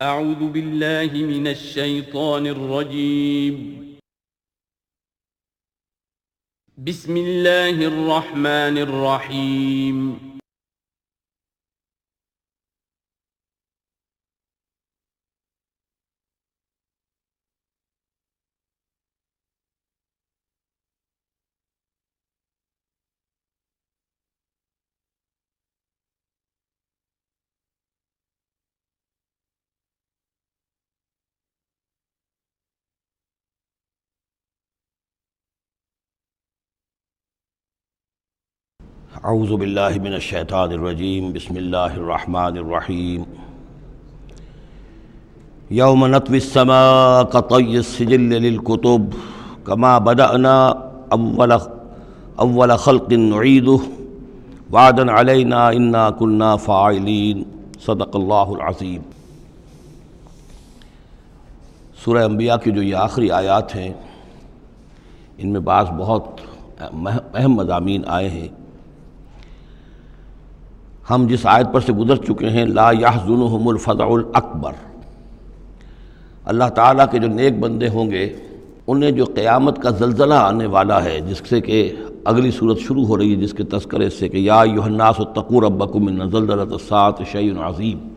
اعوذ باللہ من الشیطان الرجیم بسم اللہ الرحمن الرحیم اعوذ باللہ من الشیطان الرجیم بسم اللہ الرحمن الرحیم یوم نطوی السماء کطی السجل للکتب کما بدأنا اول خلق نعیدہ وعدا علینا انا کنا فاعلین صدق اللہ العظیم۔ سورہ انبیاء کی جو یہ آخری آیات ہیں ان میں بعض بہت اہم مضامین آئے ہیں۔ ہم جس آیت پر سے گزر چکے ہیں لا یحزنہم الفزع الاکبر، اللہ تعالیٰ کے جو نیک بندے ہوں گے انہیں جو قیامت کا زلزلہ آنے والا ہے، جس سے کہ اگلی صورت شروع ہو رہی ہے جس کے تذکرے سے کہ یا ایھا الناس اتقوا ربکم ان زلزلۃ الساعۃ شیء عظیم،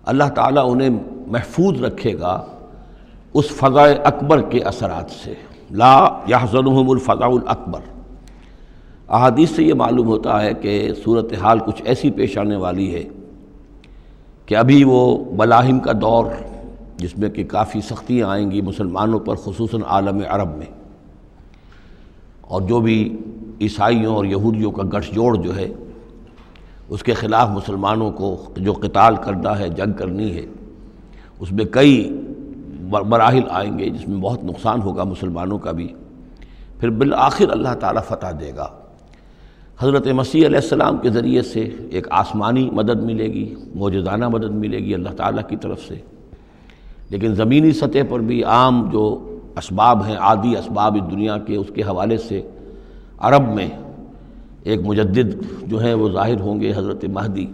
اللہ تعالیٰ انہیں محفوظ رکھے گا اس فزع اکبر کے اثرات سے۔ لا یحزنہم الفزع الاکبر، احادیث سے یہ معلوم ہوتا ہے کہ صورتحال کچھ ایسی پیش آنے والی ہے کہ ابھی وہ ملاحم کا دور جس میں کہ کافی سختیاں آئیں گی مسلمانوں پر، خصوصاً عالم عرب میں، اور جو بھی عیسائیوں اور یہودیوں کا گٹھ جوڑ جو ہے اس کے خلاف مسلمانوں کو جو قتال کرنا ہے، جنگ کرنی ہے، اس میں کئی مراحل آئیں گے جس میں بہت نقصان ہوگا مسلمانوں کا بھی، پھر بالآخر اللہ تعالیٰ فتح دے گا۔ حضرت مسیح علیہ السلام کے ذریعے سے ایک آسمانی مدد ملے گی، معجزانہ مدد ملے گی اللہ تعالیٰ کی طرف سے، لیکن زمینی سطح پر بھی عام جو اسباب ہیں، عادی اسباب اس دنیا کے، اس کے حوالے سے عرب میں ایک مجدد جو ہیں وہ ظاہر ہوں گے، حضرت مہدی،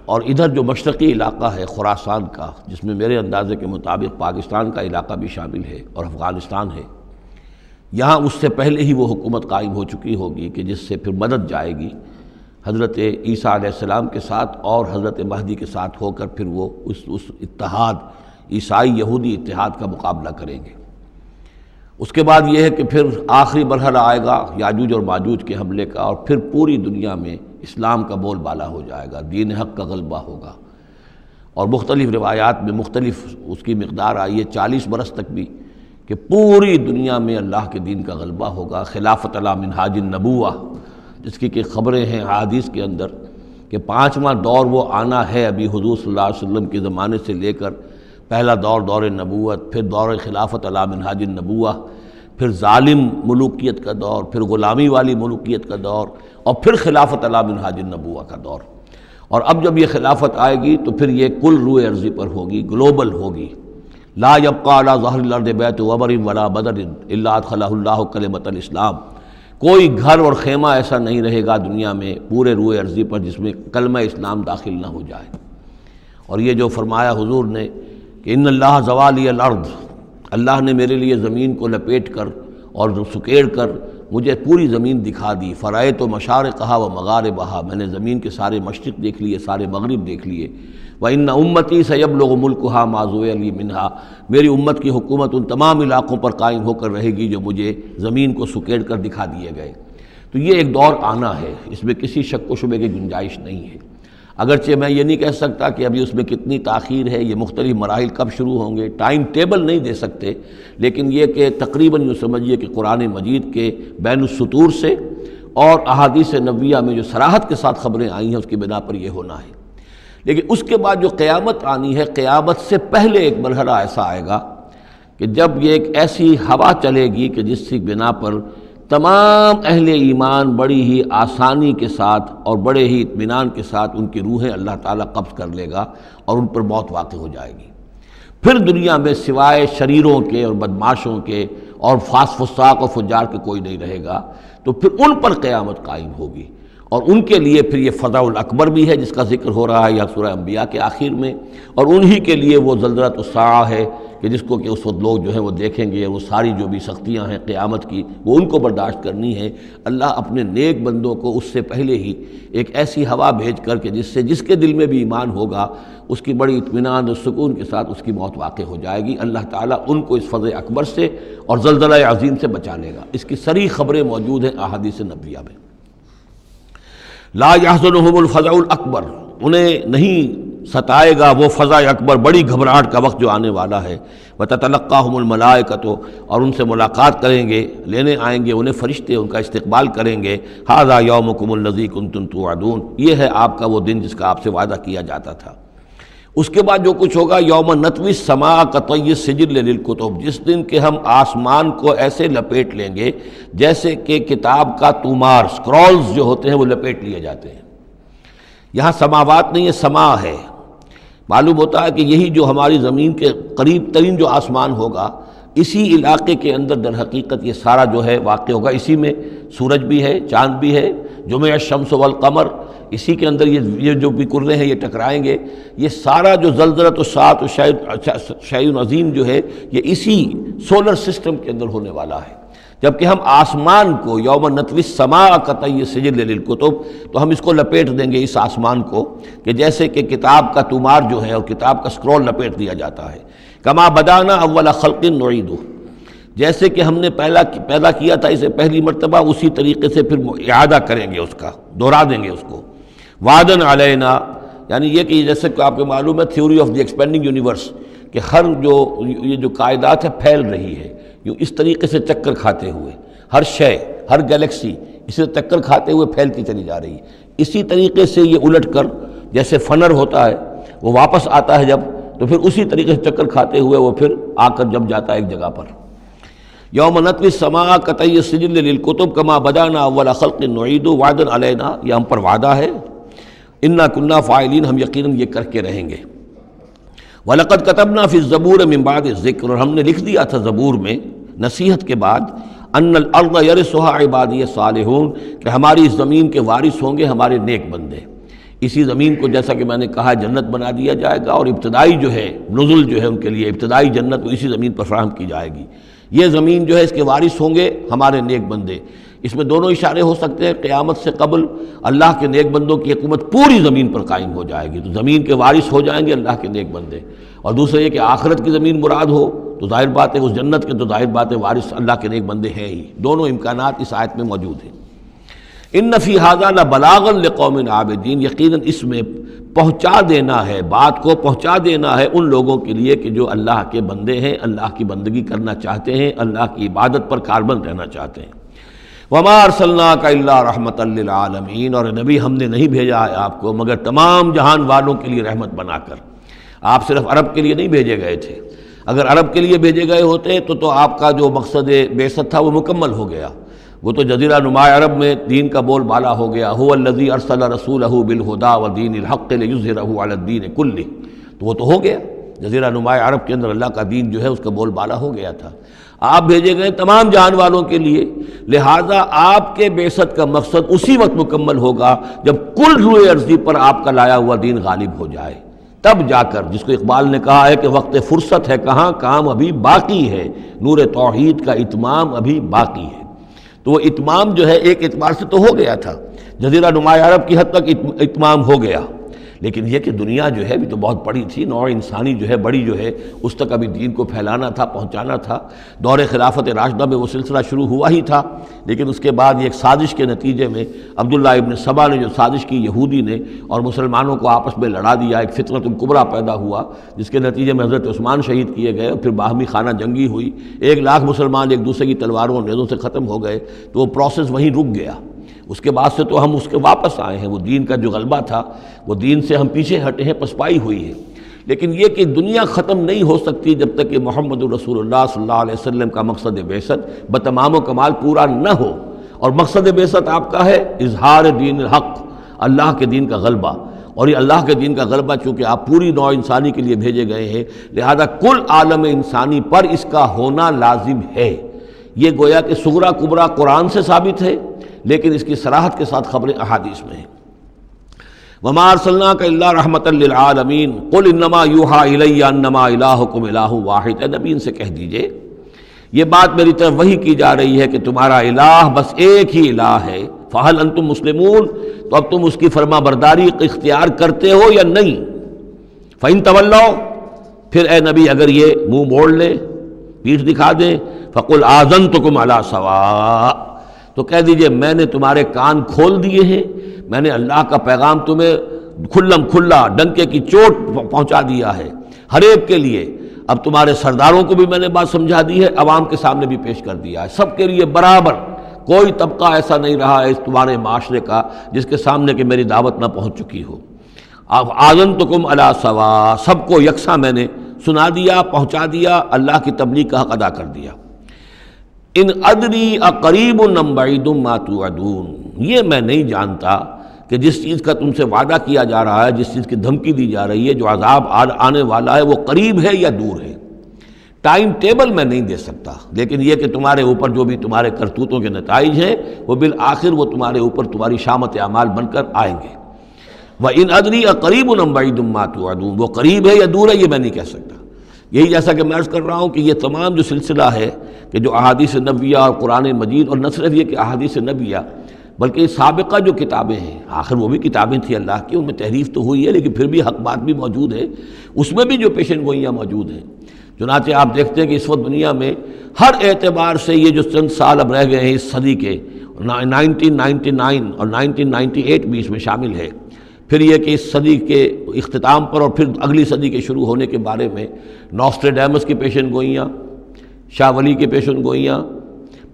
اور ادھر جو مشرقی علاقہ ہے خراسان کا، جس میں میرے اندازے کے مطابق پاکستان کا علاقہ بھی شامل ہے اور افغانستان ہے، یہاں اس سے پہلے ہی وہ حکومت قائم ہو چکی ہوگی کہ جس سے پھر مدد جائے گی حضرت عیسیٰ علیہ السلام کے ساتھ اور حضرت مہدی کے ساتھ ہو کر پھر وہ اس اتحاد، عیسائی یہودی اتحاد کا مقابلہ کریں گے۔ اس کے بعد یہ ہے کہ پھر آخری مرحلہ آئے گا یاجوج اور ماجوج کے حملے کا، اور پھر پوری دنیا میں اسلام کا بول بالا ہو جائے گا، دین حق کا غلبہ ہوگا، اور مختلف روایات میں مختلف اس کی مقدار آئی ہے، 40 برس تک بھی، کہ پوری دنیا میں اللہ کے دین کا غلبہ ہوگا۔ خلافت علی منہاج النبوہ جس کی کہ خبریں ہیں حدیث کے اندر کہ 5واں دور وہ آنا ہے ابھی حضور صلی اللہ علیہ وسلم کے زمانے سے لے کر، پہلا دور نبوت، پھر دور خلافت علی منہاج النبوہ، پھر ظالم ملوکیت کا دور، پھر غلامی والی ملوکیت کا دور، اور پھر خلافت علی منہاج النبوہ کا دور۔ اور اب جب یہ خلافت آئے گی تو پھر یہ کل روئے ارضی پر ہوگی، گلوبل ہوگی۔ لا یبقى علی ظہر الارض بیت وبر ولا بدر الا ادخلہ اللہ کلمۃ الاسلام، کوئی گھر اور خیمہ ایسا نہیں رہے گا دنیا میں پورے روئے ارضی پر جس میں کلمہ اسلام داخل نہ ہو جائے۔ اور یہ جو فرمایا حضور نے کہ ان اللہ زوالی الارض، اللہ نے میرے لیے زمین کو لپیٹ کر اور سکیڑ کر مجھے پوری زمین دکھا دی، فرأیت مشارقہا و مغاربہا، میں نے زمین کے سارے مشرق دیکھ لیے، سارے مغرب دیکھ لیے۔ وَإِنَّ أُمَّتِي سَيَبْلُغُ مُلْكُهَا مَا زُوِّيَ لِي مِنْهَا، میری امت کی حکومت ان تمام علاقوں پر قائم ہو کر رہے گی جو مجھے زمین کو سکیڑ کر دکھا دیے گئے۔ تو یہ ایک دور آنا ہے، اس میں کسی شک و شبے کی گنجائش نہیں ہے، اگرچہ میں یہ نہیں کہہ سکتا کہ ابھی اس میں کتنی تاخیر ہے، یہ مختلف مراحل کب شروع ہوں گے، ٹائم ٹیبل نہیں دے سکتے، لیکن یہ کہ تقریباً یوں سمجھیے کہ قرآن مجید کے بین السطور سے اور احادیث نبویہ میں جو صراحت کے ساتھ خبریں آئی ہیں اس کی بنا پر یہ ہونا ہے۔ لیکن اس کے بعد جو قیامت آنی ہے، قیامت سے پہلے ایک مرحلہ ایسا آئے گا کہ جب یہ ایک ایسی ہوا چلے گی کہ جس کی بنا پر تمام اہل ایمان بڑی ہی آسانی کے ساتھ اور بڑے ہی اطمینان کے ساتھ ان کی روحیں اللہ تعالیٰ قبض کر لے گا اور ان پر موت واقع ہو جائے گی۔ پھر دنیا میں سوائے شریروں کے اور بدماشوں کے اور فساق و فجار کے کوئی نہیں رہے گا، تو پھر ان پر قیامت قائم ہوگی، اور ان کے لیے پھر یہ فضع الاکبر بھی ہے جس کا ذکر ہو رہا ہے یا سورہ انبیاء کے آخر میں، اور انہی کے لیے وہ زلزلۃ الساعہ ہے کہ جس کو کہ اس وقت لوگ جو ہیں وہ دیکھیں گے، وہ ساری جو بھی سختیاں ہیں قیامت کی وہ ان کو برداشت کرنی ہے۔ اللہ اپنے نیک بندوں کو اس سے پہلے ہی ایک ایسی ہوا بھیج کر کے جس کے دل میں بھی ایمان ہوگا اس کی بڑی اطمینان اور سکون کے ساتھ اس کی موت واقع ہو جائے گی۔ اللہ تعالیٰ ان کو اس فضع اکبر سے اور زلزلہ عظیم سے بچا لے گا۔ اس کی صریح خبریں موجود ہیں احادیث نبویہ میں۔ لا يحزنهم الفزع الاکبر، انہیں نہیں ستائے گا وہ فضع اکبر، بڑی گھبراہٹ کا وقت جو آنے والا ہے۔ وتتلقاهم الملائکۃ، اور ان سے ملاقات کریں گے، لینے آئیں گے انہیں فرشتے، ان کا استقبال کریں گے۔ ھذا یومکم الذی کنتم توعدون، یہ ہے آپ کا وہ دن جس کا آپ سے وعدہ کیا جاتا تھا۔ اس کے بعد جو کچھ ہوگا، یوم نطوی السماء کطی السجل للکتب، جس دن کہ ہم آسمان کو ایسے لپیٹ لیں گے جیسے کہ کتاب کا تومار، سکرولز جو ہوتے ہیں وہ لپیٹ لیے جاتے ہیں۔ یہاں سماوات نہیں ہے، سما ہے۔ معلوم ہوتا ہے کہ یہی جو ہماری زمین کے قریب ترین جو آسمان ہوگا، اسی علاقے کے اندر در حقیقت یہ سارا جو ہے واقع ہوگا۔ اسی میں سورج بھی ہے، چاند بھی ہے، جمع الشمس والقمر، اسی کے اندر یہ جو بھی کرے ہیں یہ ٹکرائیں گے۔ یہ سارا جو زلزلۃ الساعۃ شیء عظیم جو ہے یہ اسی سولر سسٹم کے اندر ہونے والا ہے۔ جبکہ ہم آسمان کو یوم نطوی السماء کطی السجل للکتب، تو ہم اس کو لپیٹ دیں گے اس آسمان کو کہ جیسے کہ کتاب کا تومار جو ہے اور کتاب کا سکرول لپیٹ دیا جاتا ہے۔ کما بدانا اول خلق نعیدہ، جیسے کہ ہم نے پیدا کیا تھا اسے پہلی مرتبہ، اسی طریقے سے پھر اعادہ کریں گے، اس کا دوہرا دیں گے اس کو۔ وعدن علینا، یعنی یہ کہ جیسے کہ آپ کو معلوم ہے theory of the expanding universe, کہ ہر یہ جو کائنات ہے پھیل رہی ہے یوں اس طریقے سے چکر کھاتے ہوئے، ہر شے، ہر گیلیکسی اسے چکر کھاتے ہوئے پھیلتی چلی جا رہی ہے۔ اسی طریقے سے یہ الٹ کر جیسے فنر ہوتا ہے وہ واپس آتا ہے جب، تو پھر اسی طریقے سے چکر کھاتے ہوئے وہ پھر آ کر جم جاتا ہے ایک جگہ پر۔ یوم نطوی السماء کطی السجل للکتب کما بدانا اول خلق نعید وعدا علینا، یہ ہم پر وعدہ ہے۔ انا کنا فاعلین، ہم یقیناً یہ کر کے رہیں گے۔ وَلَقَدْ كَتَبْنَا فِي الزَّبُورِ مِن بَعْدِ الذِّكْرِ، اور ہم نے لکھ دیا تھا زبور میں نصیحت کے بعد، أَنَّ الْأَرْضَ يَرِثُهَا عِبَادِيَ الصَّالِحُونَ، کہ ہماری اس زمین کے وارث ہوں گے ہمارے نیک بندے۔ اسی زمین کو جیسا کہ میں نے کہا جنت بنا دیا جائے گا، اور ابتدائی جو ہے نزل جو ہے ان کے لیے ابتدائی جنت وہ اسی زمین پر فراہم کی جائے گی۔ یہ زمین جو ہے اس کے وارث ہوں گے ہمارے نیک بندے۔ اس میں دونوں اشارے ہو سکتے ہیں، قیامت سے قبل اللہ کے نیک بندوں کی حکومت پوری زمین پر قائم ہو جائے گی، تو زمین کے وارث ہو جائیں گے اللہ کے نیک بندے۔ اور دوسرے یہ کہ آخرت کی زمین مراد ہو تو ظاہر بات ہے اس جنت کے تو ظاہر بات ہے وارث اللہ کے نیک بندے ہیں ہی۔ دونوں امکانات اس آیت میں موجود ہیں۔ ان فی ھذا لبلاغا لقوم عابدین، یقیناً اس میں پہنچا دینا ہے، بات کو پہنچا دینا ہے ان لوگوں کے لیے کہ جو اللہ کے بندے ہیں، اللہ کی بندگی کرنا چاہتے ہیں، اللہ کی عبادت پر کاربند رہنا چاہتے ہیں۔ وما ارسلناک الا رحمۃ للعالمین، اور نبی ہم نے نہیں بھیجا ہے آپ کو مگر تمام جہان والوں کے لیے رحمت بنا کر۔ آپ صرف عرب کے لیے نہیں بھیجے گئے تھے، اگر عرب کے لیے بھیجے گئے ہوتے تو آپ کا جو مقصد بعثت تھا وہ مکمل ہو گیا، وہ تو جزیرہ نما عرب میں دین کا بول بالا ہو گیا۔ هو الذی ارسل رسولہ بالہدی ودین الحق لیظہرہ علی الدین کلہ، تو وہ تو ہو گیا، جزیرہ نما عرب کے اندر اللہ کا دین جو ہے اس کا بول بالا ہو گیا تھا۔ آپ بھیجے گئے تمام جہان والوں کے لیے، لہٰذا آپ کے بعثت کا مقصد اسی وقت مکمل ہوگا جب کل روئے ارضی پر آپ کا لایا ہوا دین غالب ہو جائے، تب جا کر، جس کو اقبال نے کہا ہے کہ وقت فرصت ہے کہاں، کام ابھی باقی ہے، نور توحید کا اتمام ابھی باقی ہے۔ تو وہ اتمام جو ہے ایک اعتبار سے تو ہو گیا تھا، جزیرہ نما عرب کی حد تک اتمام ہو گیا، لیکن یہ کہ دنیا جو ہے بھی تو بہت بڑی تھی، نوع انسانی جو ہے بڑی جو ہے اس تک ابھی دین کو پھیلانا تھا، پہنچانا تھا۔ دور خلافت راشدہ میں وہ سلسلہ شروع ہوا ہی تھا، لیکن اس کے بعد ایک سازش کے نتیجے میں عبداللہ ابن سبا نے جو سازش کی یہودی نے اور مسلمانوں کو آپس میں لڑا دیا، ایک فتنۃ الکبریٰ پیدا ہوا جس کے نتیجے میں حضرت عثمان شہید کیے گئے، اور پھر باہمی خانہ جنگی ہوئی، 1,00,000 مسلمان ایک دوسرے کی تلواروں اور نیزوں سے ختم ہو گئے، تو وہ پروسیس وہیں رک گیا۔ اس کے بعد سے تو ہم اس کے واپس آئے ہیں، وہ دین کا جو غلبہ تھا وہ دین سے ہم پیچھے ہٹے ہیں، پسپائی ہوئی ہے۔ لیکن یہ کہ دنیا ختم نہیں ہو سکتی جب تک کہ محمد رسول اللہ صلی اللہ علیہ وسلم کا مقصد بعثت بتمام و کمال پورا نہ ہو، اور مقصد بعثت آپ کا ہے اظہار دین الحق، اللہ کے دین کا غلبہ، اور یہ اللہ کے دین کا غلبہ چونکہ آپ پوری نوع انسانی کے لیے بھیجے گئے ہیں، لہذا کل عالم انسانی پر اس کا ہونا لازم ہے۔ یہ گویا کہ صغریٰ کبریٰ قرآن سے ثابت ہے، لیکن اس کی صراحت کے ساتھ خبریں احادیث میں ہیں۔ وَمَا أَرْسَلْنَاكَ إِلَّا رَحْمَةً لِّلْعَالَمِينَ قُلْ إِنَّمَا يُوحَىٰ إِلَيَّ أَنَّمَا إِلَٰهُكُمْ إِلَٰهٌ وَاحِدٌ، اے نبی ان سے کہہ دیجئے یہ بات میری طرف وحی کی جا رہی ہے کہ تمہارا الہ بس ایک ہی الہ ہے۔ فَهَلْ أَنْتُمْ مُسْلِمُونَ، تو اب تم اس کی فرما برداری اختیار کرتے ہو یا نہیں؟ فَإِن تَوَلَّوْا، پھر اے نبی اگر یہ منہ موڑ لے، پیٹھ دکھا دیں، فَقُلْ آذَنْتُكُمْ عَلَىٰ سَوَاءٍ، تو کہہ دیجئے میں نے تمہارے کان کھول دیے ہیں، میں نے اللہ کا پیغام تمہیں کھلم کھلا ڈنکے کی چوٹ پہنچا دیا ہے ہر ایک کے لیے۔ اب تمہارے سرداروں کو بھی میں نے بات سمجھا دی ہے، عوام کے سامنے بھی پیش کر دیا ہے، سب کے لیے برابر، کوئی طبقہ ایسا نہیں رہا ہے اس تمہارے معاشرے کا جس کے سامنے کہ میری دعوت نہ پہنچ چکی ہو۔ اب آذنتکم علی سواء، سب کو یکساں میں نے سنا دیا، پہنچا دیا، اللہ کی تبلیغ کا حق ادا کر دیا۔ ان ادری اقریب ام بعید ما توعدون، یہ میں نہیں جانتا کہ جس چیز کا تم سے وعدہ کیا جا رہا ہے، جس چیز کی دھمکی دی جا رہی ہے، جو عذاب آنے والا ہے، وہ قریب ہے یا دور ہے۔ ٹائم ٹیبل میں نہیں دے سکتا، لیکن یہ کہ تمہارے اوپر جو بھی تمہارے کرتوتوں کے نتائج ہیں وہ بالآخر وہ تمہارے اوپر تمہاری شامت اعمال بن کر آئیں گے۔ وَإِنْ أَدْرِي أَقَرِيبٌ أَمْ بَعِيدٌ مَّا تُوعَدُونَ، وہ قریب ہے یا دور ہے یہ میں نہیں کہہ سکتا۔ یہی جیسا کہ میں عرض کر رہا ہوں کہ یہ تمام جو سلسلہ ہے کہ جو احادیث نبویہ اور قرآن مجید، اور نہ صرف یہ کہ احادیث نبویہ بلکہ سابقہ جو کتابیں ہیں، آخر وہ بھی کتابیں تھیں اللہ کی، ان میں تحریف تو ہوئی ہے لیکن پھر بھی حق بات بھی موجود ہے، اس میں بھی جو پیشن گوئیاں موجود ہیں۔ چنانچہ آپ دیکھتے ہیں کہ اس وقت دنیا میں ہر اعتبار سے یہ جو چند سال اب رہ گئے ہیں اس صدی کے، 1999 اور 1998 بھی اس میں شامل ہے، پھر یہ کہ اس صدی کے اختتام پر اور پھر اگلی صدی کے شروع ہونے کے بارے میں نوسٹریڈیمس کی پیشن گوئیاں، شاہ ولی کی پیشن گوئیاں،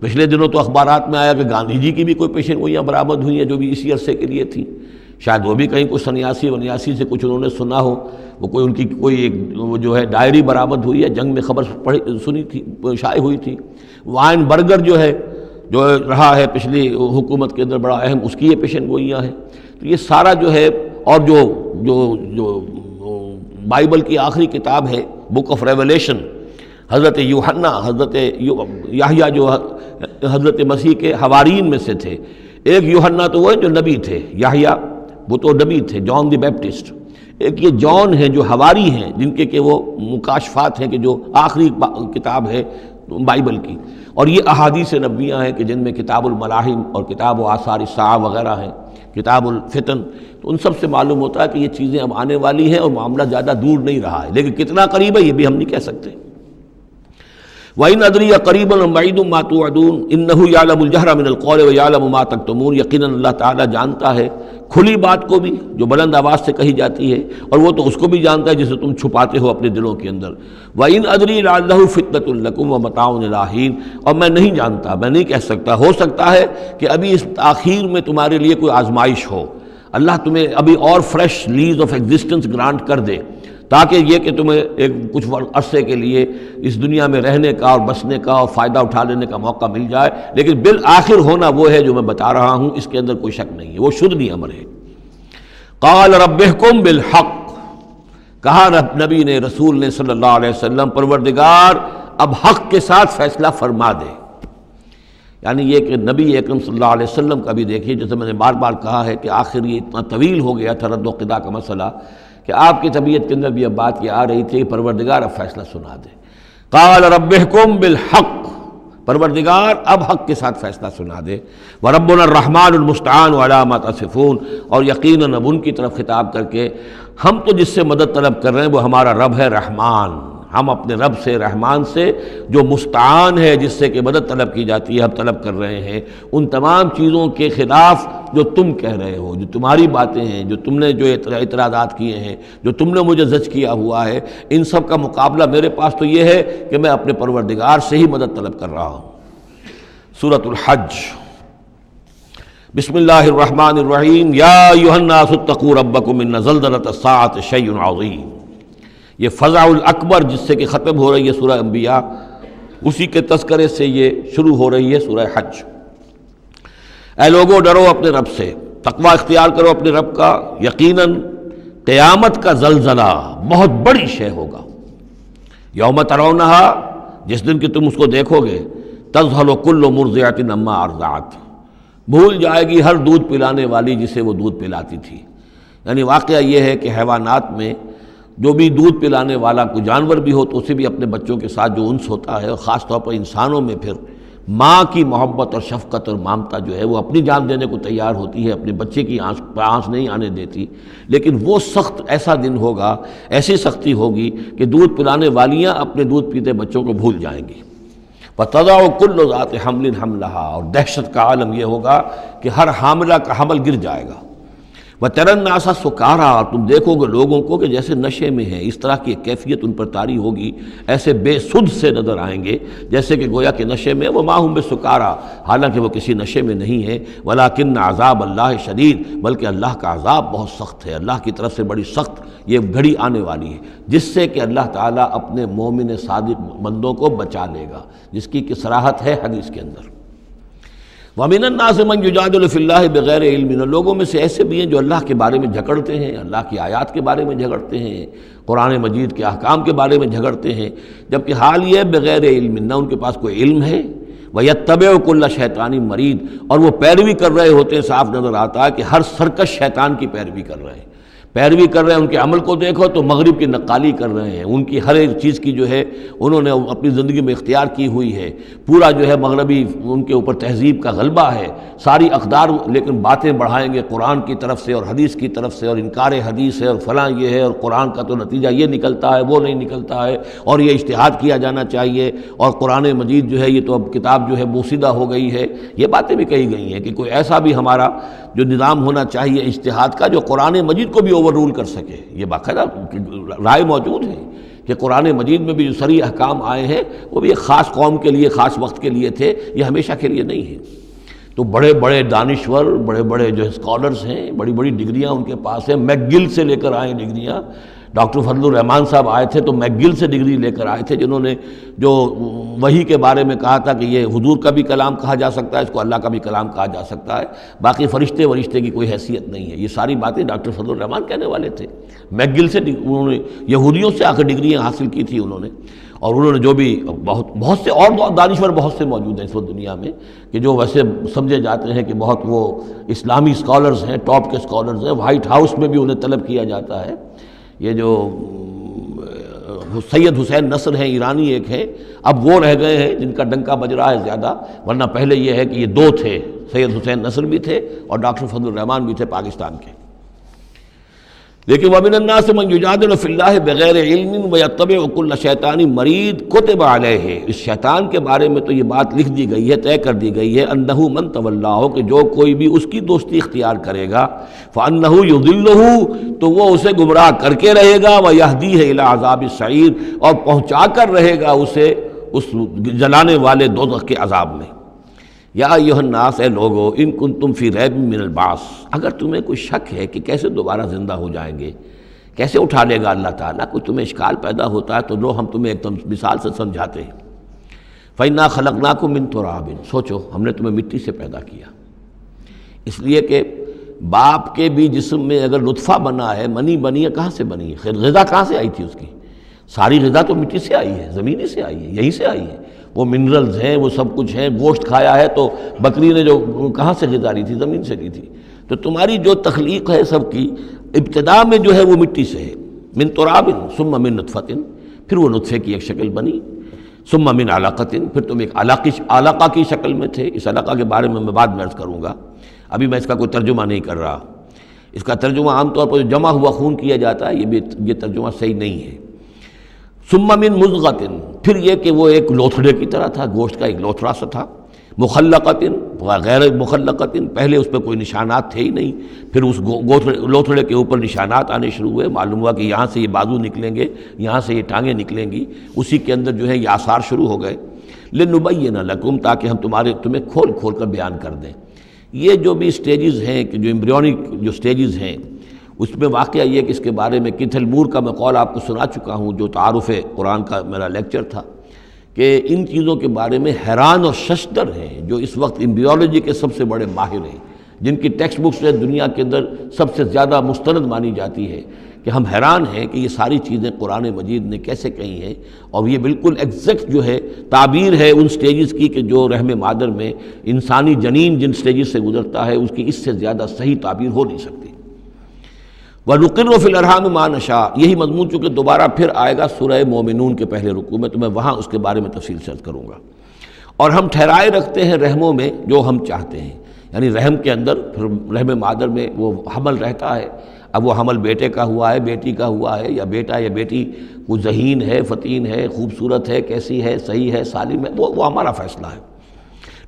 پچھلے دنوں تو اخبارات میں آیا کہ گاندھی جی کی بھی کوئی پیشن گوئیاں برآمد ہوئی ہیں جو بھی اسی عرصے کے لیے تھیں، شاید وہ بھی کہیں کوئی سنیاسی سے کچھ انہوں نے سنا ہو، وہ کوئی ان کی کوئی ایک وہ جو ہے ڈائری برآمد ہوئی ہے، جنگ میں خبر سنی تھی، شائع ہوئی تھی۔ وائن برگر جو ہے جو رہا ہے پچھلی حکومت کے اندر بڑا اہم، اس کی یہ پیشن گوئیاں ہیں۔ تو یہ سارا جو ہے، اور جو بائبل کی آخری کتاب ہے بک آف ریولیشن، حضرت یوحنا، حضرت یحییٰ جو حضرت مسیح کے حوارین میں سے تھے، ایک یوحنا تو وہ جو نبی تھے، یحییٰ وہ تو نبی تھے، جان دی بیپٹسٹ، ایک یہ جان ہیں جو حواری ہیں جن کے کہ وہ مکاشفات ہیں کہ جو آخری کتاب ہے بائبل کی، اور یہ احادیث نبویہ ہیں کہ جن میں کتاب الملاحم اور کتاب و آثار الساعہ وغیرہ ہیں، کتاب الفتن، تو ان سب سے معلوم ہوتا ہے کہ یہ چیزیں اب آنے والی ہیں اور معاملہ زیادہ دور نہیں رہا ہے، لیکن کتنا قریب ہے یہ بھی ہم نہیں کہہ سکتے۔ وَإِنْ أَدْرِي أَقَرِيبٌ أَمْ بَعِيدٌ مَّا تُوعَدُونَ إِنَّهُ يَعْلَمُ الْجَهْرَ مِنَ الْقَوْلِ وَيَعْلَمُ مَا تَكْتُمُونَ، یقیناً اللہ تعالیٰ جانتا ہے کھلی بات کو بھی جو بلند آواز سے کہی جاتی ہے، اور وہ تو اس کو بھی جانتا ہے جسے تم چھپاتے ہو اپنے دلوں کے اندر۔ وَإِنْ أَدْرِي لَعَلَّهُ فِتْنَةٌ لَكُمْ وَمَتَاعٌ إِلَىٰ حِينٍ، اور میں نہیں جانتا، میں نہیں کہہ سکتا، ہو سکتا ہے کہ ابھی اس تاخیر میں تمہارے لیے کوئی آزمائش ہو، اللہ تمہیں ابھی اور fresh lease of existence grant کر دے، تاکہ یہ کہ تمہیں ایک کچھ عرصے کے لیے اس دنیا میں رہنے کا اور بسنے کا اور فائدہ اٹھا لینے کا موقع مل جائے، لیکن بالآخر ہونا وہ ہے جو میں بتا رہا ہوں، اس کے اندر کوئی شک نہیں ہے، وہ شدنی امر ہے۔ قال رب احکم بالحق، کہا نبی نے، رسول نے صلی اللہ علیہ وسلم، پروردگار اب حق کے ساتھ فیصلہ فرما دے۔ یعنی یہ کہ نبی اکرم صلی اللہ علیہ وسلم کا بھی دیکھیے، جیسے میں نے بار بار کہا ہے کہ آخر یہ اتنا طویل ہو گیا تھا رد و قضا کا مسئلہ کہ آپ کی طبیعت کے اندر بھی اب بات یہ آ رہی تھی کہ پروردگار اب فیصلہ سنا دے۔ قال رب احکم بالحق، پروردگار اب حق کے ساتھ فیصلہ سنا دے۔ وربنا الرحمن المستعان علی ما تصفون، اور یقیناً اب ان کی طرف خطاب کر کے، ہم تو جس سے مدد طلب کر رہے ہیں وہ ہمارا رب ہے رحمان، ہم اپنے رب سے رحمان سے جو مستعان ہے، جس سے کہ مدد طلب کی جاتی ہے، ہم طلب کر رہے ہیں ان تمام چیزوں کے خلاف جو تم کہہ رہے ہو، جو تمہاری باتیں ہیں، جو تم نے جو اعتراضات کیے ہیں، جو تم نے مجھے زج کیا ہوا ہے، ان سب کا مقابلہ میرے پاس تو یہ ہے کہ میں اپنے پروردگار سے ہی مدد طلب کر رہا ہوں۔ سورۃ الحج، بسم اللہ الرحمن الرحیم، یا ایھا الناس اتقوا ربکم ان زلزلۃ الساعۃ شیء عظیم۔ یہ فزع الاکبر جس سے کہ ختم ہو رہی ہے سورہ انبیاء، اسی کے تذکرے سے یہ شروع ہو رہی ہے سورہ حج۔ اے لوگو ڈرو اپنے رب سے، تقوی اختیار کرو اپنے رب کا، یقیناً قیامت کا زلزلہ بہت بڑی شے ہوگا۔ یوم ترونہا، جس دن کہ تم اس کو دیکھو گے، تذہل کل مرضعۃ عما ارضعت، بھول جائے گی ہر دودھ پلانے والی جسے وہ دودھ پلاتی تھی۔ یعنی واقعہ یہ ہے کہ حیوانات میں جو بھی دودھ پلانے والا کوئی جانور بھی ہو تو اسے بھی اپنے بچوں کے ساتھ جو انس ہوتا ہے، اور خاص طور پر انسانوں میں پھر ماں کی محبت اور شفقت اور مامتا جو ہے وہ اپنی جان دینے کو تیار ہوتی ہے، اپنے بچے کی آنس نہیں آنے دیتی۔ لیکن وہ سخت ایسا دن ہوگا، ایسی سختی ہوگی کہ دودھ پلانے والیاں اپنے دودھ پیتے بچوں کو بھول جائیں گی۔ وَتَضَعُ كُلُّ ذَاتِ حَمْلٍ حَمْلَهَا، اور دہشت کا عالم یہ ہوگا کہ ہر حاملہ کا حمل گر جائے گا۔ وَتَرَى النَّاسَ سُكَارَىٰ، اور تم دیکھو گے لوگوں کو کہ جیسے نشے میں ہیں، اس طرح کی کیفیت ان پر طاری ہوگی، ایسے بے سدھ سے نظر آئیں گے جیسے کہ گویا کہ نشے میں، وَمَا هُم بِسُكَارَىٰ، حالانکہ وہ کسی نشے میں نہیں ہے، وَلَٰكِنَّ عَذَابَ اللَّهِ شَدِيدٌ، بلکہ اللہ کا عذاب بہت سخت ہے، اللہ کی طرف سے بڑی سخت یہ گھڑی آنے والی ہے جس سے کہ اللہ تعالیٰ اپنے مومن صادق بندوں کو بچا لے گا، جس کی کہ صراحت ہے حدیث کے اندر۔ وَمِنَ النَّاسِ مَن يُجَادِلُ فِي اللَّهِ بِغَيْرِ عِلْمٍ، لوگوں میں سے ایسے بھی ہیں جو اللہ کے بارے میں جھگڑتے ہیں، اللہ کی آیات کے بارے میں جھگڑتے ہیں، قرآن مجید کے احکام کے بارے میں جھگڑتے ہیں، جبکہ حال یہ ہے بغیر علم، نہ ان کے پاس کوئی علم ہے، وَيَتَّبِعُ كُلَّ شَيْطَانٍ مَرِيدٍ، اور وہ پیروی کر رہے ہوتے ہیں، صاف نظر آتا ہے کہ ہر سرکش شیطان کی پیروی کر رہے ہیں، ان کے عمل کو دیکھو تو مغرب کی نقالی کر رہے ہیں، ان کی ہر ایک چیز کی جو ہے انہوں نے اپنی زندگی میں اختیار کی ہوئی ہے، پورا جو ہے مغربی ان کے اوپر تہذیب کا غلبہ ہے، ساری اقدار، لیکن باتیں بڑھائیں گے قرآن کی طرف سے اور حدیث کی طرف سے، اور انکار حدیث ہے اور فلاں یہ ہے، اور قرآن کا تو نتیجہ یہ نکلتا ہے وہ نہیں نکلتا ہے، اور یہ اجتہاد کیا جانا چاہیے، اور قرآن مجید جو ہے یہ تو اب کتاب جو ہے بوسیدہ ہو گئی ہے، یہ باتیں بھی کہی گئی ہیں کہ کوئی ایسا بھی ہمارا جو نظام ہونا چاہیے اجتہاد کا جو قرآن مجید کو بھی اوور رول کر سکے، یہ باقاعدہ رائے موجود ہے کہ قرآن مجید میں بھی جو صریح احکام آئے ہیں وہ بھی ایک خاص قوم کے لیے، خاص وقت کے لیے تھے، یہ ہمیشہ کے لیے نہیں ہے۔ تو بڑے بڑے دانشور، بڑے بڑے جو اسکالرز ہیں، بڑی بڑی ڈگریاں ان کے پاس ہیں، میک گل سے لے کر آئے ڈگریاں، ڈاکٹر فضل الرحمان صاحب آئے تھے تو میک گل سے ڈگری لے کر آئے تھے، جنہوں نے جو وحی کے بارے میں کہا تھا کہ یہ حضور کا بھی کلام کہا جا سکتا ہے، اس کو اللہ کا بھی کلام کہا جا سکتا ہے، باقی فرشتے کی کوئی حیثیت نہیں ہے، یہ ساری باتیں ڈاکٹر فضل الرحمان کہنے والے تھے۔ میک گل سے انہوں نے یہودیوں سے آ کر ڈگریاں حاصل کی تھی انہوں نے، اور انہوں نے جو بھی بہت سے اور دانشور بہت سے موجود ہیں اس وقت دنیا میں کہ جو ویسے سمجھے جاتے ہیں کہ بہت وہ اسلامی اسکالرز ہیں، ٹاپ کے اسکالرز ہیں، وائٹ ہاؤس میں بھی انہیں طلب کیا جاتا ہے۔ یہ جو سید حسین نصر ہیں ایرانی ایک ہیں، اب وہ رہ گئے ہیں جن کا ڈنکا بج رہا ہے زیادہ، ورنہ پہلے یہ ہے کہ یہ دو تھے، سید حسین نصر بھی تھے اور ڈاکٹر فضل الرحمان بھی تھے پاکستان کے۔ لیکن وَمِنَ النَّاسِ مَن يُجَادِلُ فِي اللَّهِ بِغَيْرِ عِلْمٍ وَيَتَّبِعُ كُلَّ شَيْطَانٍ مَرِيدٍ كُتِبَ عَلَيْهِ، اس شیطان کے بارے میں تو یہ بات لکھ دی گئی ہے، طے کر دی گئی ہے، أَنَّهُ مَن تَوَلَّاهُ، کہ جو کوئی بھی اس کی دوستی اختیار کرے گا، فَأَنَّهُ يُضِلُّهُ، تو وہ اسے گمراہ کر کے رہے گا، وَيَهْدِيهِ إِلَىٰ عَذَابِ السَّعِيرِ، اور پہنچا کر رہے گا اسے اس جلانے والے دوزخ کے عذاب میں۔ یا ایھا الناس، اے لوگو، ان کنتم فی ریب من البعث، اگر تمہیں کوئی شک ہے کہ کیسے دوبارہ زندہ ہو جائیں گے، کیسے اٹھا لے گا اللہ تعالیٰ، کوئی تمہیں اشکال پیدا ہوتا ہے تو لو ہم تمہیں ایک مثال سے سمجھاتے ہیں۔ فَإِنَّا خَلَقْنَاكُم مِّن تُرَابٍ، سوچو ہم نے تمہیں مٹی سے پیدا کیا، اس لیے کہ باپ کے بھی جسم میں اگر نطفہ بنا ہے، منی بنی ہے، کہاں سے بنی ہے؟ خیر غذا کہاں سے آئی تھی اس کی؟ ساری غذا تو مٹی سے آئی ہے، زمین ہی سے آئی ہے، یہیں سے آئی ہے، وہ منرلز ہیں، وہ سب کچھ ہیں، گوشت کھایا ہے تو بکری نے جو کہاں سے غذا لی تھی؟ زمین سے لی تھی۔ تو تمہاری جو تخلیق ہے سب کی ابتدا میں جو ہے وہ مٹی سے ہے، من تراب ثم من نطفۃ، پھر وہ نطفے کی ایک شکل بنی، ثم من علقۃ، پھر تم ایک علقہ کی شکل میں تھے۔ اس علقہ کے بارے میں بعد میں عرض کروں گا، ابھی میں اس کا کوئی ترجمہ نہیں کر رہا، اس کا ترجمہ عام طور پر جو جمع ہوا خون کیا جاتا ہے یہ ترجمہ صحیح نہیں ہے۔ ثم من مضغۃ، پھر یہ کہ وہ ایک لوتھڑے کی طرح تھا، گوشت کا ایک لوتھڑا سا تھا، مخلقۃ غیر مخلقۃ، پہلے اس پہ کوئی نشانات تھے ہی نہیں، پھر اس لوتھڑے کے اوپر نشانات آنے شروع ہوئے، معلوم ہوا کہ یہاں سے یہ بازو نکلیں گے، یہاں سے یہ ٹانگیں نکلیں گی، اسی کے اندر جو ہے یہ آثار شروع ہو گئے۔ لنبین لکم، تاکہ ہم تمہیں کھول کھول کر بیان کر دیں۔ یہ جو بھی سٹیجز ہیں کہ جو ایمبریونک جو سٹیجز ہیں، اس میں واقعہ یہ کہ اس کے بارے میں کیتھل مور کا میں قول آپ کو سنا چکا ہوں، جو تعارف قرآن کا میرا لیکچر تھا، کہ ان چیزوں کے بارے میں حیران اور ششدر ہیں جو اس وقت ایمبریولوجی کے سب سے بڑے ماہر ہیں، جن کی ٹیکسٹ بکس جو ہے دنیا کے اندر سب سے زیادہ مستند مانی جاتی ہے، کہ ہم حیران ہیں کہ یہ ساری چیزیں قرآن مجید نے کیسے کہی ہیں، اور یہ بالکل ایگزیکٹ جو ہے تعبیر ہے ان سٹیجز کی کہ جو رحم مادر میں انسانی جنین جن سٹیجز سے گزرتا ہے اس کی اس سے زیادہ صحیح تعبیر ہو نہیں سکتی۔ وَنُقِرُّ فِي الْأَرْحَامِ مَا نَشَاءُ، یہی مضمون چونکہ دوبارہ پھر آئے گا سورہ مومنون کے پہلے رکوع میں، تو میں وہاں اس کے بارے میں تفصیل سے عرض کروں گا۔ اور ہم ٹھہرائے رکھتے ہیں رحموں میں جو ہم چاہتے ہیں، یعنی رحم کے اندر پھر رحم مادر میں وہ حمل رہتا ہے، اب وہ حمل بیٹے کا ہوا ہے، بیٹی کا ہوا ہے، یا بیٹا یا بیٹی وہ ذہین ہے، فتین ہے، خوبصورت ہے، کیسی ہے، صحیح ہے، سالم ہے، وہ ہمارا فیصلہ ہے۔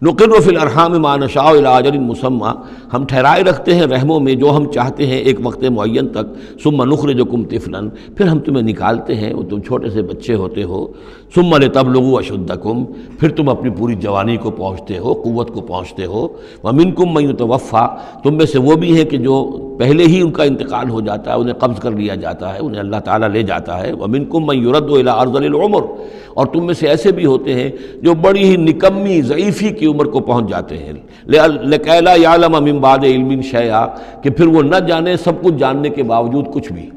نقر فی الارحام ما نشاء الی اجل مسمى، ہم ٹھہرائے رکھتے ہیں رحموں میں جو ہم چاہتے ہیں ایک وقت معین تک، ثم نخرجکم طفلا، پھر ہم تمہیں نکالتے ہیں، وہ تم چھوٹے سے بچے ہوتے ہو، ثم لتبلغوا اشدکم، پھر تم اپنی پوری جوانی کو پہنچتے ہو، قوت کو پہنچتے ہو، ومنکم من یتوفی، تم میں سے وہ بھی ہیں کہ جو پہلے ہی ان کا انتقال ہو جاتا ہے، انہیں قبض کر لیا جاتا ہے، انہیں اللہ تعالیٰ لے جاتا ہے، ومنکم من یرد الی ارذل العمر، اور تم میں سے ایسے بھی ہوتے ہیں جو بڑی ہی نکمی ضعیفی کی عمر کو پہنچ جاتے ہیں، لکیٰ لا یعلم من بعد علم شیئا، کہ پھر وہ نہ جانے سب کچھ جاننے کے باوجود کچھ بھی۔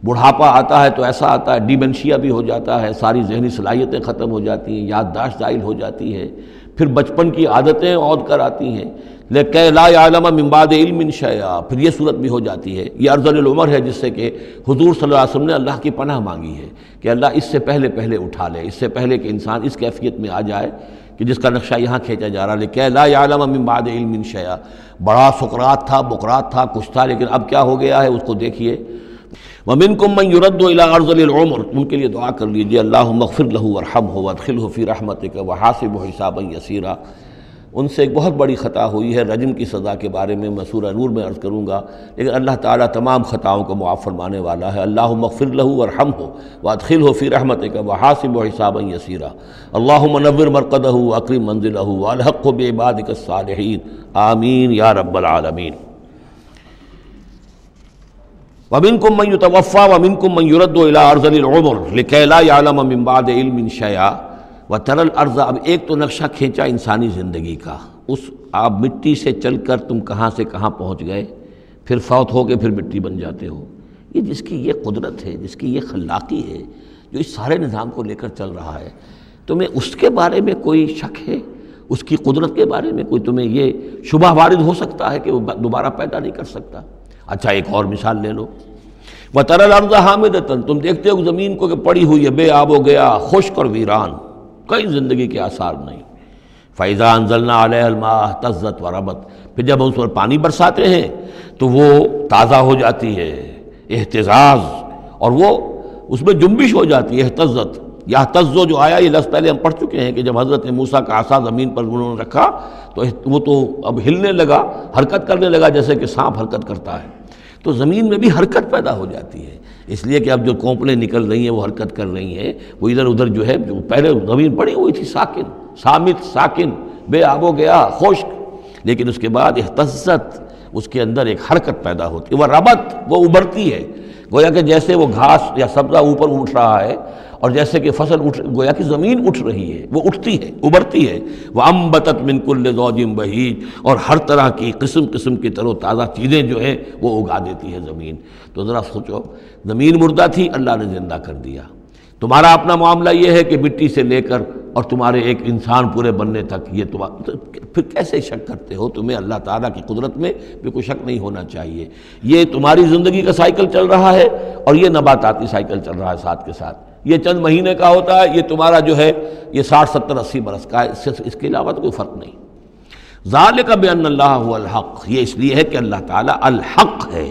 بڑھاپا آتا ہے تو ایسا آتا ہے، ڈیمنشیا بھی ہو جاتا ہے، ساری ذہنی صلاحیتیں ختم ہو جاتی ہیں، یادداشت زائل ہو جاتی ہے، پھر بچپن کی عادتیں عود کر آتی ہیں، لکیٰ لا یعلم من بعد علم شیئا، پھر یہ صورت بھی ہو جاتی ہے۔ یہ ارذل العمر ہے جس سے کہ حضور صلی اللہ علیہ وسلم نے اللہ کی پناہ مانگی ہے کہ اللہ اس سے پہلے اٹھا لے، اس سے پہلے کہ انسان اس کیفیت میں آ جائے کہ جس کا نقشہ یہاں کھینچا جا رہا ہے، لکیٰ لا یعلم من بعد علم شیئا۔ بڑا سقراط تھا، بقراط تھا، کچھ تھا، لیکن اب کیا ہو گیا ہے اس کو دیکھیے۔ وَمِنْكُمْ مَنْ يُرَدُّ إِلَىٰ أَرْذَلِ الْعُمُرِ، ان کے لیے دعا کر لیجیے، اللہم اغفر لہ وارحمہ وادخلہ فی رحمتک وحاسبہ حسابا یسیرا۔ ان سے ایک بہت بڑی خطا ہوئی ہے، رجم کی سزا کے بارے میں میں سورہ نور میں عرض کروں گا، لیکن اللہ تعالیٰ تمام خطاؤں کو معاف فرمانے والا ہے۔ اللہم اغفر لہ وارحمہ وادخلہ فی رحمتک وحاسبہ حسابا یسیرا، اللہم نور مرقدہ واکرم منزلہ والحقہ بعبادک الصالحین، آمین یا رب العالمین۔ وَمِنْكُمْ مَنْ يُتَوَفَّى وَمِنْكُمْ مَنْ يُرَدُّ إِلَىٰ أَرْذَلِ الْعُمُرِ لِكَيْ لَا يَعْلَمَ مِنْ بَعْدِ عِلْمٍ شَيْئًا وَتَرَى الْأَرْضَ، اب ایک تو نقشہ کھینچا انسانی زندگی کا، اس آپ مٹی سے چل کر تم کہاں سے کہاں پہنچ گئے، پھر فوت ہو کے پھر مٹی بن جاتے ہو۔ یہ جس کی یہ قدرت ہے، جس کی یہ خلاقی ہے، جو اس سارے نظام کو لے کر چل رہا ہے، تمہیں اس کے بارے میں کوئی شک ہے؟ اس کی قدرت کے بارے میں کوئی تمہیں یہ شبہ وارد ہو سکتا ہے کہ وہ دوبارہ پیدا نہیں کر سکتا؟ اچھا ایک اور مثال لے لو، وَتَرَى الْأَرْضَ حَامِدَةً، تم دیکھتے ہو زمین کو کہ پڑی ہوئی ہے، بے آب و گیا، خشک اور ویران، کئی زندگی کے آثار نہیں۔ فَإِذَا أَنزَلْنَا عَلَيْهَا الْمَاءَ اهْتَزَّتْ وَرَبَتْ، پھر جب ہم اس پر پانی برساتے ہیں تو وہ تازہ ہو جاتی ہے، اہتزاز، اور وہ اس میں جنبش ہو جاتی ہے، اہتزت۔ یہتزو جو آیا یہ لفظ پہلے ہم پڑھ چکے ہیں کہ جب حضرت موسیٰ کا عصا زمین پر انہوں نے رکھا تو وہ تو اب ہلنے لگا، حرکت کرنے لگا جیسے کہ سانپ حرکت کرتا ہے، تو زمین میں بھی حرکت پیدا ہو جاتی ہے، اس لیے کہ اب جو کونپلیں نکل رہی ہیں وہ حرکت کر رہی ہیں، وہ ادھر ادھر جو ہے، جو پہلے زمین پڑی ہوئی تھی ساکن، صامت، ساکن، بے آب و گیا، خشک، لیکن اس کے بعد اہتزت، اس کے اندر ایک حرکت پیدا ہوتی ہے، وہ ربت، وہ ابھرتی ہے، گویا کہ جیسے وہ گھاس یا سبزہ اوپر اٹھ رہا ہے، اور جیسے کہ فصل گویا کہ زمین اٹھ رہی ہے، وہ اٹھتی ہے، ابھرتی ہے، وَأَنبَتَتْ مِن كُلِّ زَوْجٍ بَهِيجٍ، اور ہر طرح کی قسم قسم کی تر و تازہ چیزیں جو ہیں وہ اگا دیتی ہے زمین۔ تو ذرا سوچو، زمین مردہ تھی، اللہ نے زندہ کر دیا۔ تمہارا اپنا معاملہ یہ ہے کہ مٹی سے لے کر اور تمہارے ایک انسان پورے بننے تک، یہ پھر کیسے شک کرتے ہو؟ تمہیں اللہ تعالیٰ کی قدرت میں بھی کوئی شک نہیں ہونا چاہیے۔ یہ تمہاری زندگی کا سائیکل چل رہا ہے اور یہ نباتاتی سائیکل چل رہا ہے ساتھ کے ساتھ، یہ چند مہینے کا ہوتا ہے، یہ تمہارا جو ہے یہ 60 70 80 برس کا ہے، اس کے علاوہ تو کوئی فرق نہیں۔ ذالک بان اللہ هو الحق، یہ اس لیے ہے کہ اللہ تعالیٰ الحق ہے،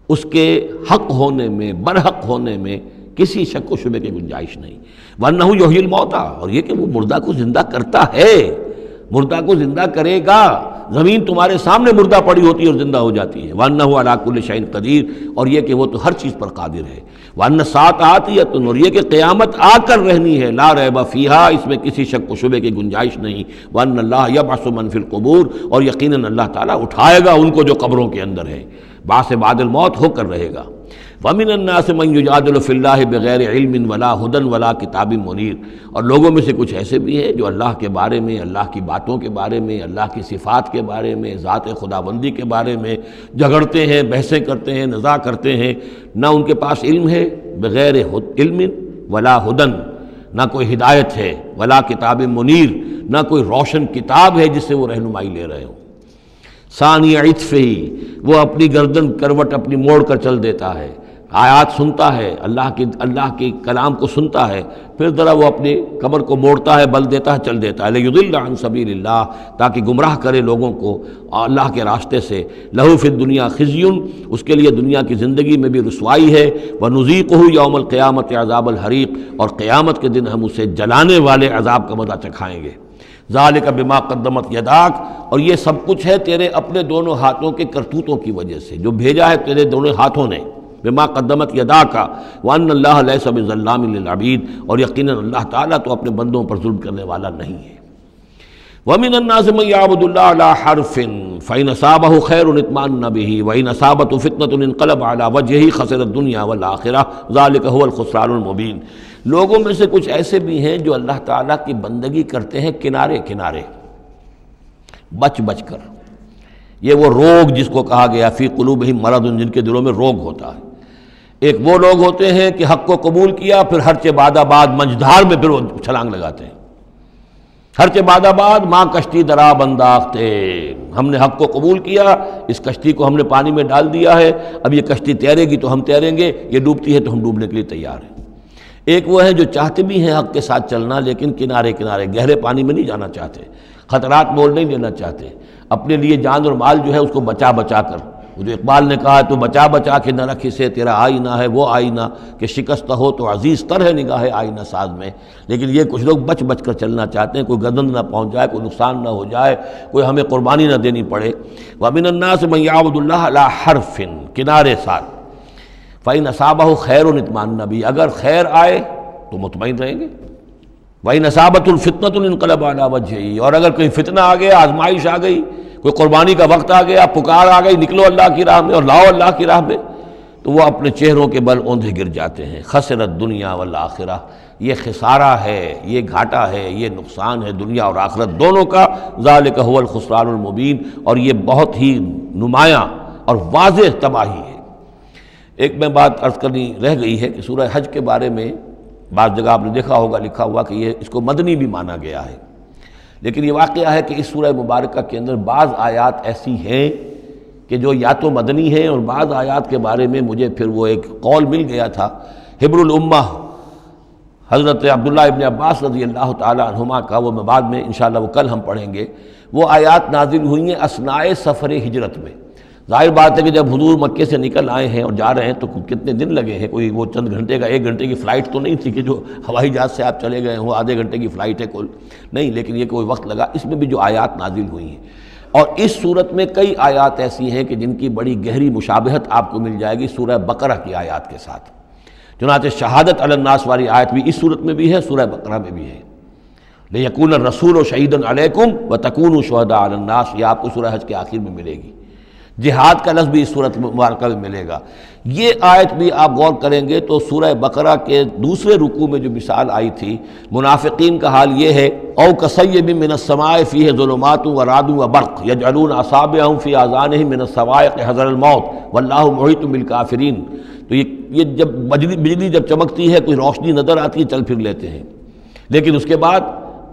اس کے حق ہونے میں، برحق ہونے میں کسی شک و شبے کی گنجائش نہیں۔ وَأَنَّهُ يُحْيِي الْمَوْتَىٰ، اور یہ کہ وہ مردہ کو زندہ کرتا ہے، مردہ کو زندہ کرے گا۔ زمین تمہارے سامنے مردہ پڑی ہوتی ہے اور زندہ ہو جاتی ہے۔ وَأَنَّهُ عَلَىٰ كُلِّ شَيْءٍ قَدِيرٌ، اور یہ کہ وہ تو ہر چیز پر قادر ہے۔ وَأَنَّ السَّاعَةَ آتِيَةٌ، اور یہ کہ قیامت آ کر رہنی ہے، لا ریب فیہا، اس میں کسی شک و شبے کی گنجائش نہیں۔ وَأَنَّ اللَّهَ يَبْعَثُ مَن فِي الْقُبُورِ، اور یقیناً اللہ تعالیٰ اٹھائے گا ان کو جو قبروں کے اندر ہے، بعث بعد الموت ہو کر رہے گا۔ وَمِنَ النَّاسِ مَن يُجَادِلُ فِي اللَّهِ بِغَيْرِ عِلْمٍ وَلَا هُدًى وَلَا كِتَابٍ مُنِيرٍ، اور لوگوں میں سے کچھ ایسے بھی ہیں جو اللہ کے بارے میں، اللہ کی باتوں کے بارے میں، اللہ کی صفات کے بارے میں، ذات خداوندی کے بارے میں جھگڑتے ہیں، بحثیں کرتے ہیں، نزاع کرتے ہیں، نہ ان کے پاس علم ہے، بغیر علم ولا ہدن، نہ کوئی ہدایت ہے، ولا کتاب منیر، نہ کوئی روشن کتاب ہے جس سے وہ رہنمائی لے رہے ہوں۔ ثانی عطف ہی، وہ اپنی گردن کروٹ اپنی موڑ کر چل دیتا ہے، آیات سنتا ہے، اللہ کی کلام کو سنتا ہے، پھر ذرا وہ اپنی کمر کو موڑتا ہے، بل دیتا ہے، چل دیتا ہے، لیضل عن سبیل اللہ، تاکہ گمراہ کرے لوگوں کو اللہ کے راستے سے۔ لہو فی الدنیا خزی، اس کے لیے دنیا کی زندگی میں بھی رسوائی ہے، ونذیقہ یوم القیامت عذاب الحریق، اور قیامت کے دن ہم اسے جلانے والے عذاب کا مزہ چکھائیں گے۔ ذالک بما قدمت یداک، اور یہ سب کچھ ہے تیرے اپنے دونوں ہاتھوں کے کرتوتوں کی وجہ سے، جو بھیجا ہے تیرے دونوں ہاتھوں نے، بما قدمت یداک، وان اللہ لیس بظلام للعبید، اور یقیناً اللہ تعالیٰ تو اپنے بندوں پر ظلم کرنے والا نہیں ہے۔ ومن الناس من يعبد الله على حرف فإن أصابه خير اطمأن به وإن أصابته فتنة انقلب على وجهه خسر الدنيا والآخرة ذلك هو الخسران المبين۔ لوگوں میں سے کچھ ایسے بھی ہیں جو اللہ تعالیٰ کی بندگی کرتے ہیں کنارے کنارے، بچ بچ کر۔ یہ وہ روگ جس کو کہا گیا فی قلوبہم مرض، جن کے دلوں میں روگ ہوتا ہے۔ ایک وہ لوگ ہوتے ہیں کہ حق کو قبول کیا، پھر ہر چہ بعد آباد منجدھار میں پھر وہ چھلانگ لگاتے ہیں، ہر چہ بعد آباد ماں کشتی دراب انداختے، ہم نے حق کو قبول کیا، اس کشتی کو ہم نے پانی میں ڈال دیا ہے، اب یہ کشتی تیرے گی تو ہم تیریں گے، یہ ڈوبتی ہے تو ہم ڈوبنے کے لیے تیار ہیں۔ ایک وہ ہے جو چاہتے بھی ہیں حق کے ساتھ چلنا، لیکن کنارے کنارے گہرے پانی میں نہیں جانا چاہتے، خطرات مول نہیں لینا چاہتے، اپنے لیے جان اور مال جو ہے اس کو بچا بچا کر، جو اقبال نے کہا تو بچا بچا کے نہ رکھ اسے، تیرا آئینہ ہے وہ آئینہ کہ شکست ہو تو عزیز تر ہے نگاہ آئینہ ساز میں۔ لیکن یہ کچھ لوگ بچ بچ کر چلنا چاہتے ہیں، کوئی گردن نہ پہنچ جائے، کوئی نقصان نہ ہو جائے، کوئی ہمیں قربانی نہ دینی پڑے۔ وَمِنَ النَّاسِ مَن يَعْبُدُ اللَّهَ عَلَىٰ حَرْفٍ، کنارے ساتھ، فَإِنْ أَصَابَهُ خَيْرٌ اطْمَأَنَّ بِهِ، اگر خیر آئے تو مطمئن رہیں گے، وَإِنْ أَصَابَتْهُ الْفِتْنَةُ انقلب عَلَىٰ وَجْهِهِ، اور اگر کوئی فتنہ آ گیا، آزمائش آ گئی، کوئی قربانی کا وقت آ گیا، پکار آ گئی، نکلو اللہ کی راہ میں اور لاؤ اللہ کی راہ میں، تو وہ اپنے چہروں کے بل اوندھے گر جاتے ہیں۔ خسرت دنیا والآخرہ، یہ خسارہ ہے، یہ گھاٹا ہے، یہ نقصان ہے دنیا اور آخرت دونوں کا۔ ذالک هو الخسران المبین، اور یہ بہت ہی نمایاں اور واضح تباہی ہے۔ ایک میں بات عرض کرنی رہ گئی ہے کہ سورہ حج کے بارے میں بعض جگہ آپ نے دیکھا ہوگا لکھا ہوا کہ یہ اس کو مدنی بھی مانا گیا ہے، لیکن یہ واقعہ ہے کہ اس سورہ مبارکہ کے اندر بعض آیات ایسی ہیں کہ جو یا تو مدنی ہیں، اور بعض آیات کے بارے میں مجھے پھر وہ ایک قول مل گیا تھا حبر الامہ حضرت عبداللہ ابن عباس رضی اللہ تعالی عنہما کا، وہ میں بعد میں انشاءاللہ وہ کل ہم پڑھیں گے۔ وہ آیات نازل ہوئی ہیں اثناء سفر ہجرت میں۔ ظاہر بات ہے کہ جب حضور مکے سے نکل آئے ہیں اور جا رہے ہیں تو کتنے دن لگے ہیں، کوئی وہ چند گھنٹے کا، 1 گھنٹے کی فلائٹ تو نہیں تھی کہ جو ہوائی جہاز سے آپ چلے گئے ہوں، آدھے گھنٹے کی فلائٹ ہے کل نہیں، لیکن یہ کوئی وقت لگا۔ اس میں بھی جو آیات نازل ہوئی ہیں، اور اس صورت میں کئی آیات ایسی ہیں کہ جن کی بڑی گہری مشابہت آپ کو مل جائے گی سورہ بقرہ کی آیات کے ساتھ۔ چنانچہ شہادت علی الناس والی آیت بھی اس صورت میں بھی ہے، سورہ بقرہ میں بھی ہے، لِیَکُونَ الرَّسُولُ شَہِیدًا عَلَیکُم وَتَکُونُوا شُہَدَاءَ عَلی النَّاس، یہ آپ کو سورہ حج کے آخر میں ملے گی۔ جہاد کا لفظ بھی اس صورت مبارکہ میں ملے گا۔ یہ آیت بھی آپ غور کریں گے تو سورہ بقرہ کے دوسرے رکوع میں جو مثال آئی تھی، منافقین کا حال یہ ہے، او کصیب من السماء فیہ ظلمات ورعد وبرق یجعلون اصابعهم فی آذانہم من الصواعق حذر الموت واللہ محیط بالکافرین۔ تو یہ جب بجلی جب چمکتی ہے، کوئی روشنی نظر آتی ہے، چل پھر لیتے ہیں، لیکن اس کے بعد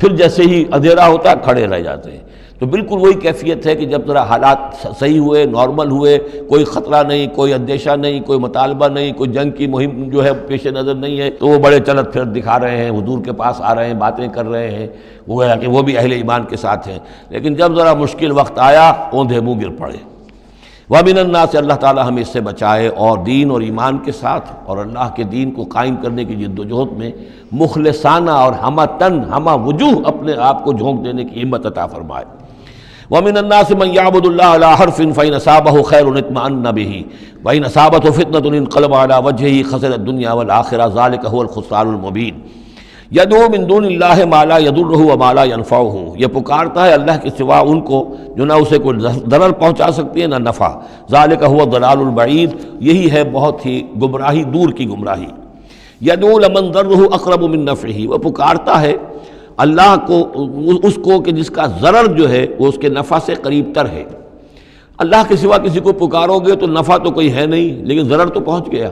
پھر جیسے ہی اندھیرا ہوتا ہے کھڑے رہ جاتے ہیں۔ تو بالکل وہی کیفیت ہے کہ جب ذرا حالات صحیح ہوئے، نارمل ہوئے، کوئی خطرہ نہیں، کوئی اندیشہ نہیں، کوئی مطالبہ نہیں، کوئی جنگ کی مہم جو ہے پیش نظر نہیں ہے، تو وہ بڑے چلت پھر دکھا رہے ہیں، حضور کے پاس آ رہے ہیں، باتیں کر رہے ہیں، وہ ہے کہ وہ بھی اہل ایمان کے ساتھ ہیں۔ لیکن جب ذرا مشکل وقت آیا، اوندھے منہ گر پڑے۔ وَمِنَ النَّاسِ، اللہ تعالی ہمیں اس سے بچائے، اور دین اور ایمان کے ساتھ اور اللہ کے دین کو قائم کرنے کی جد و جہد میں مخلصانہ اور ہمہ تن ہمہ وجوہ اپنے آپ کو جھونک دینے کی ہمت عطا فرمائے۔ وَمِنَ النَّاسِ مَن يَعْبُدُ اللَّهَ عَلَىٰ حَرْفٍ فَإِنْ أَصَابَهُ خَيْرٌ اطْمَأَنَّ بِهِ وَإِنْ أَصَابَتْهُ فِتْنَةٌ انقلب عَلَىٰ وَجْهِهِ خَسِرَ الدُّنْيَا وَالْآخِرَةَ ذَلِكَ هُوَ الْخُسْرَانُ الْمُبِينُ۔ یدعو من دون اللہ ما لا یضرہ وما لا ینفعہ، یہ پکارتا ہے اللہ کے سوا ان کو جو نہ اسے کوئی ضرر پہنچا سکتی ہے نہ نفع، ذالک هو الضلال البعید، یہی ہے بہت ہی گمراہی، دور کی گمراہی۔ یدعو لمن ضرہ اقرب من نفعہ، وہ پکارتا ہے اللہ کو، اس کو کہ جس کا ضرر جو ہے وہ اس کے نفع سے قریب تر ہے۔ اللہ کے سوا کسی کو پکارو گے تو نفع تو کوئی ہے نہیں لیکن ضرر تو پہنچ گیا۔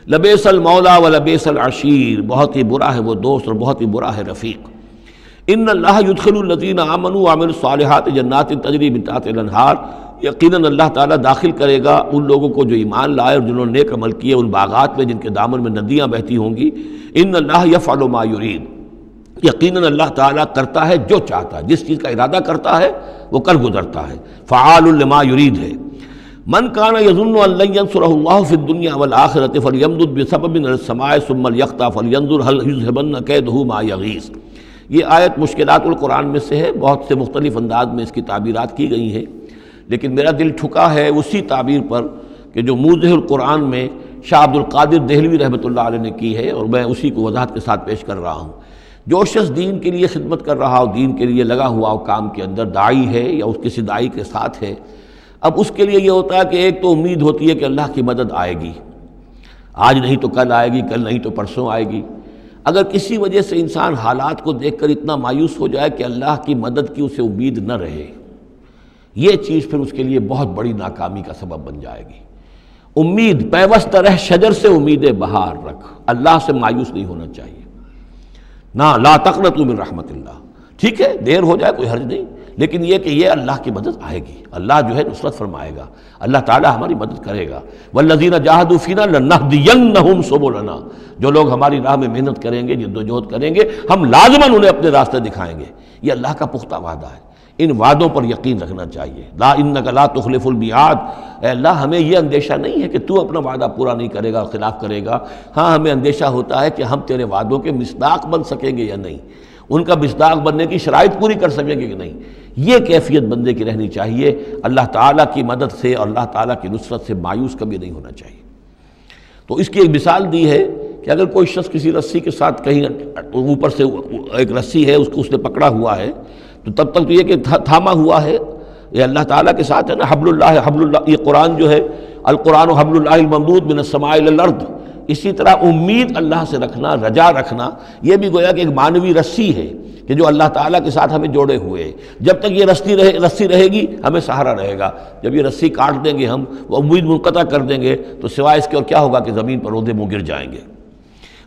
لبیس المولا و لبیس العشیر، بہت ہی برا ہے وہ دوست اور بہت ہی برا ہے رفیق۔ ان اللہ یدخل الذین آمنوا وعملوا الصالحات جنات تجری من تحتها الانہار، یقیناً اللہ تعالیٰ داخل کرے گا ان لوگوں کو جو ایمان لائے اور جنہوں نے نیک عمل کیے ان باغات میں جن کے دامن میں ندیاں بہتی ہوں گی۔ ان اللہ یفعل ما یرید، یقیناً اللہ تعالیٰ کرتا ہے جو چاہتا ہے، جس چیز کا ارادہ کرتا ہے وہ کر گزرتا ہے، فعال لما یرید ہے۔ من کان یظن ان لن ینصرہ اللہ فی الدنیا والآخرۃ فلیمدد بسبب من السماء ثم لیقطع فلینظر هل یذهبن کیدہ ما یغیظ۔ یہ آیت مشکلات القرآن میں سے ہے، بہت سے مختلف انداز میں اس کی تعبیرات کی گئی ہیں، لیکن میرا دل ٹھکا ہے اسی تعبیر پر کہ جو موضح القرآن میں شاہ عبد القادر دہلوی رحمۃ اللہ علیہ نے کی ہے، اور میں اسی کو وضاحت کے ساتھ پیش کر رہا ہوں۔ جو شخص دین کے لیے خدمت کر رہا ہو، دین کے لیے لگا ہوا ہو کام کے اندر، داعی ہے یا اس کسی داعی کے ساتھ ہے، اب اس کے لیے یہ ہوتا ہے کہ ایک تو امید ہوتی ہے کہ اللہ کی مدد آئے گی، آج نہیں تو کل آئے گی، کل نہیں تو پرسوں آئے گی۔ اگر کسی وجہ سے انسان حالات کو دیکھ کر اتنا مایوس ہو جائے کہ اللہ کی مدد کی اسے امید نہ رہے، یہ چیز پھر اس کے لیے بہت بڑی ناکامی کا سبب بن جائے گی۔ امید پیوست رہ شجر سے امید بہار رکھ، اللہ سے مایوس نہیں ہونا چاہیے، نہ لا تقنطوا من رحمت اللہ۔ ٹھیک ہے دیر ہو جائے کوئی حرج نہیں، لیکن یہ کہ یہ اللہ کی مدد آئے گی، اللہ جو ہے نصرت فرمائے گا، اللہ تعالی ہماری مدد کرے گا۔ والذین جاہدوا فینا لنہدینہم سبلنا، جو لوگ ہماری راہ میں محنت کریں گے، جدوجہد کریں گے، ہم لازماً انہیں اپنے راستے دکھائیں گے۔ یہ اللہ کا پختہ وعدہ ہے، ان وعدوں پر یقین رکھنا چاہیے۔ لا انک لا تخلف المیعاد، اے اللہ ہمیں یہ اندیشہ نہیں ہے کہ تو اپنا وعدہ پورا نہیں کرے گا، خلاف کرے گا، ہاں ہمیں اندیشہ ہوتا ہے کہ ہم تیرے وعدوں کے مصداق بن سکیں گے یا نہیں، ان کا مصداق بننے کی شرائط پوری کر سکیں گے کہ نہیں۔ یہ کیفیت بندے کی رہنی چاہیے، اللہ تعالیٰ کی مدد سے اور اللہ تعالیٰ کی نصرت سے مایوس کبھی نہیں ہونا چاہیے۔ تو اس کی ایک مثال دی ہے کہ اگر کوئی شخص کسی رسی کے ساتھ کہیں اوپر سے ایک رسی ہے اس کو اس نے پکڑا ہوا ہے، تو تب تک تو یہ کہ تھاما ہوا ہے، یہ اللہ تعالیٰ کے ساتھ ہے نا، حبل اللہ حبل اللہ، یہ قرآن جو ہے القرآن حبل اللہ الممدود من السماء الی الارض۔ اسی طرح امید اللہ سے رکھنا، رجا رکھنا، یہ بھی گویا کہ ایک معنوی رسی ہے کہ جو اللہ تعالیٰ کے ساتھ ہمیں جوڑے ہوئے ہے۔ جب تک یہ رسی رہے گی ہمیں سہارا رہے گا، جب یہ رسی کاٹ دیں گے ہم، وہ امید منقطع کر دیں گے، تو سوائے اس کے اور کیا ہوگا کہ زمین پر رودے منہ گر جائیں گے۔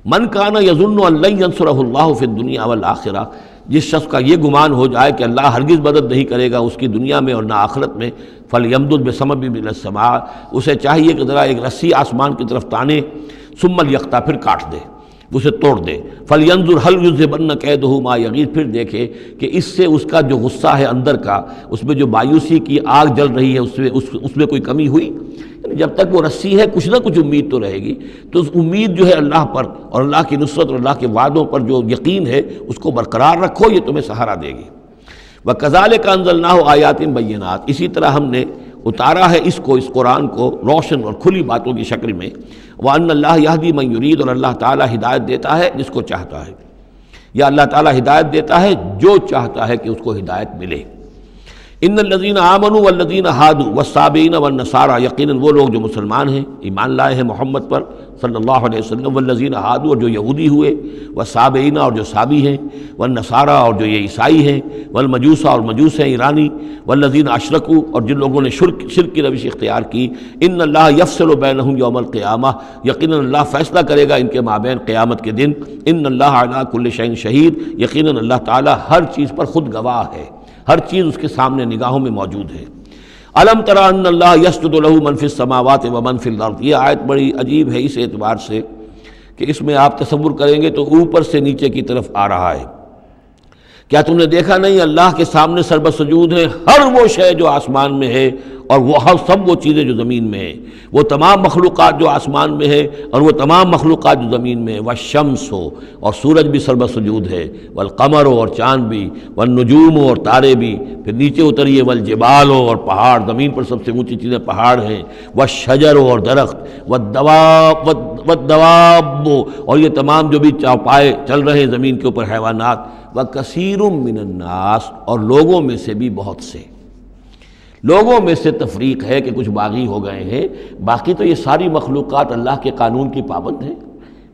من کان یظن ان لن ینصرہ اللہ فی الدنیا والآخرہ، جس شخص کا یہ گمان ہو جائے کہ اللہ ہرگز مدد نہیں کرے گا اس کی دنیا میں اور نہ آخرت میں، فلیمدد بسبب من السماء، اسے چاہیے کہ ذرا ایک رسی آسمان کی طرف تانے، ثم لیقطع، پھر کاٹ دے، اسے توڑ دے، فلینظر هل یذهبن کیدہ ما یغیظ، پھر دیکھے کہ اس سے اس کا جو غصہ ہے اندر کا، اس میں جو مایوسی کی آگ جل رہی ہے اس میں کوئی کمی ہوئی۔ یعنی جب تک وہ رسی ہے کچھ نہ کچھ امید تو رہے گی، تو اس امید جو ہے اللہ پر اور اللہ کی نصرت اور اللہ کے وعدوں پر جو یقین ہے اس کو برقرار رکھو، یہ تمہیں سہارا دے گی۔ وَكَذَلِكَ أَنزَلْنَاهُ آيَاتٍ بَيِّنَاتٍ، اسی طرح ہم نے اتارا ہے اس قرآن کو روشن اور کھلی باتوں کی شکل میں۔ وَأَنَّ اللَّهَ يَهْدِي مَن يُرِيدُ، اور اللہ تعالیٰ ہدایت دیتا ہے جس کو چاہتا ہے، یا اللہ تعالیٰ ہدایت دیتا ہے جو چاہتا ہے کہ اس کو ہدایت ملے۔ ان الذین آمنوا والذین ہادوا والصابئین والنصارى، یقیناً وہ لوگ جو مسلمان ہیں، ایمان لائے ہیں محمد پر صلی اللہ علیہ وسلم، والذین ہادوا، اور جو یہودی ہوئے، والصابئین، اور جو صابی ہیں، والنصارى، اور جو یہ عیسائی ہیں، والمجوس، اور مجوس ہیں ایرانی، والذین اشرکوا، اور جن لوگوں نے شرک کی روش اختیار کی، ان اللہ یفصل بینہم یوم القیامہ، یقیناً اللہ فیصلہ کرے گا ان کے مابین قیامت کے دن۔ ان اللہ علی کل شیء شہید، یقیناً اللہ تعالیٰ ہر چیز پر خود گواہ ہے، ہر چیز اس کے سامنے نگاہوں میں موجود ہے۔ الم تری ان اللہ یسجد لہ من فی السماوات ومن فی الارض، یہ آیت بڑی عجیب ہے اس اعتبار سے کہ اس میں آپ تصور کریں گے تو اوپر سے نیچے کی طرف آ رہا ہے۔ کیا تم نے دیکھا نہیں اللہ کے سامنے سربسجود ہے ہر وہ شے جو آسمان میں ہے اور وہ سب وہ چیزیں جو زمین میں ہیں، وہ تمام مخلوقات جو آسمان میں ہے اور وہ تمام مخلوقات جو زمین میں ہے، والشمس ہو، اور سورج بھی سربسجود ہے، والقمر ہو، اور چاند بھی، والنجوم ہو، اور تارے بھی، پھر نیچے اتریے، والجبال ہو، اور پہاڑ، زمین پر سب سے اونچی چیزیں پہاڑ ہیں، والشجر ہو، اور درخت، والدواب، اور یہ تمام جو بھی چوپائے چل رہے ہیں زمین کے اوپر حیوانات، وکثیر من الناس، اور لوگوں میں سے بھی بہت سے. لوگوں میں سے تفریق ہے کہ کچھ باغی ہو گئے ہیں، باقی تو یہ ساری مخلوقات اللہ کے قانون کی پابند ہیں،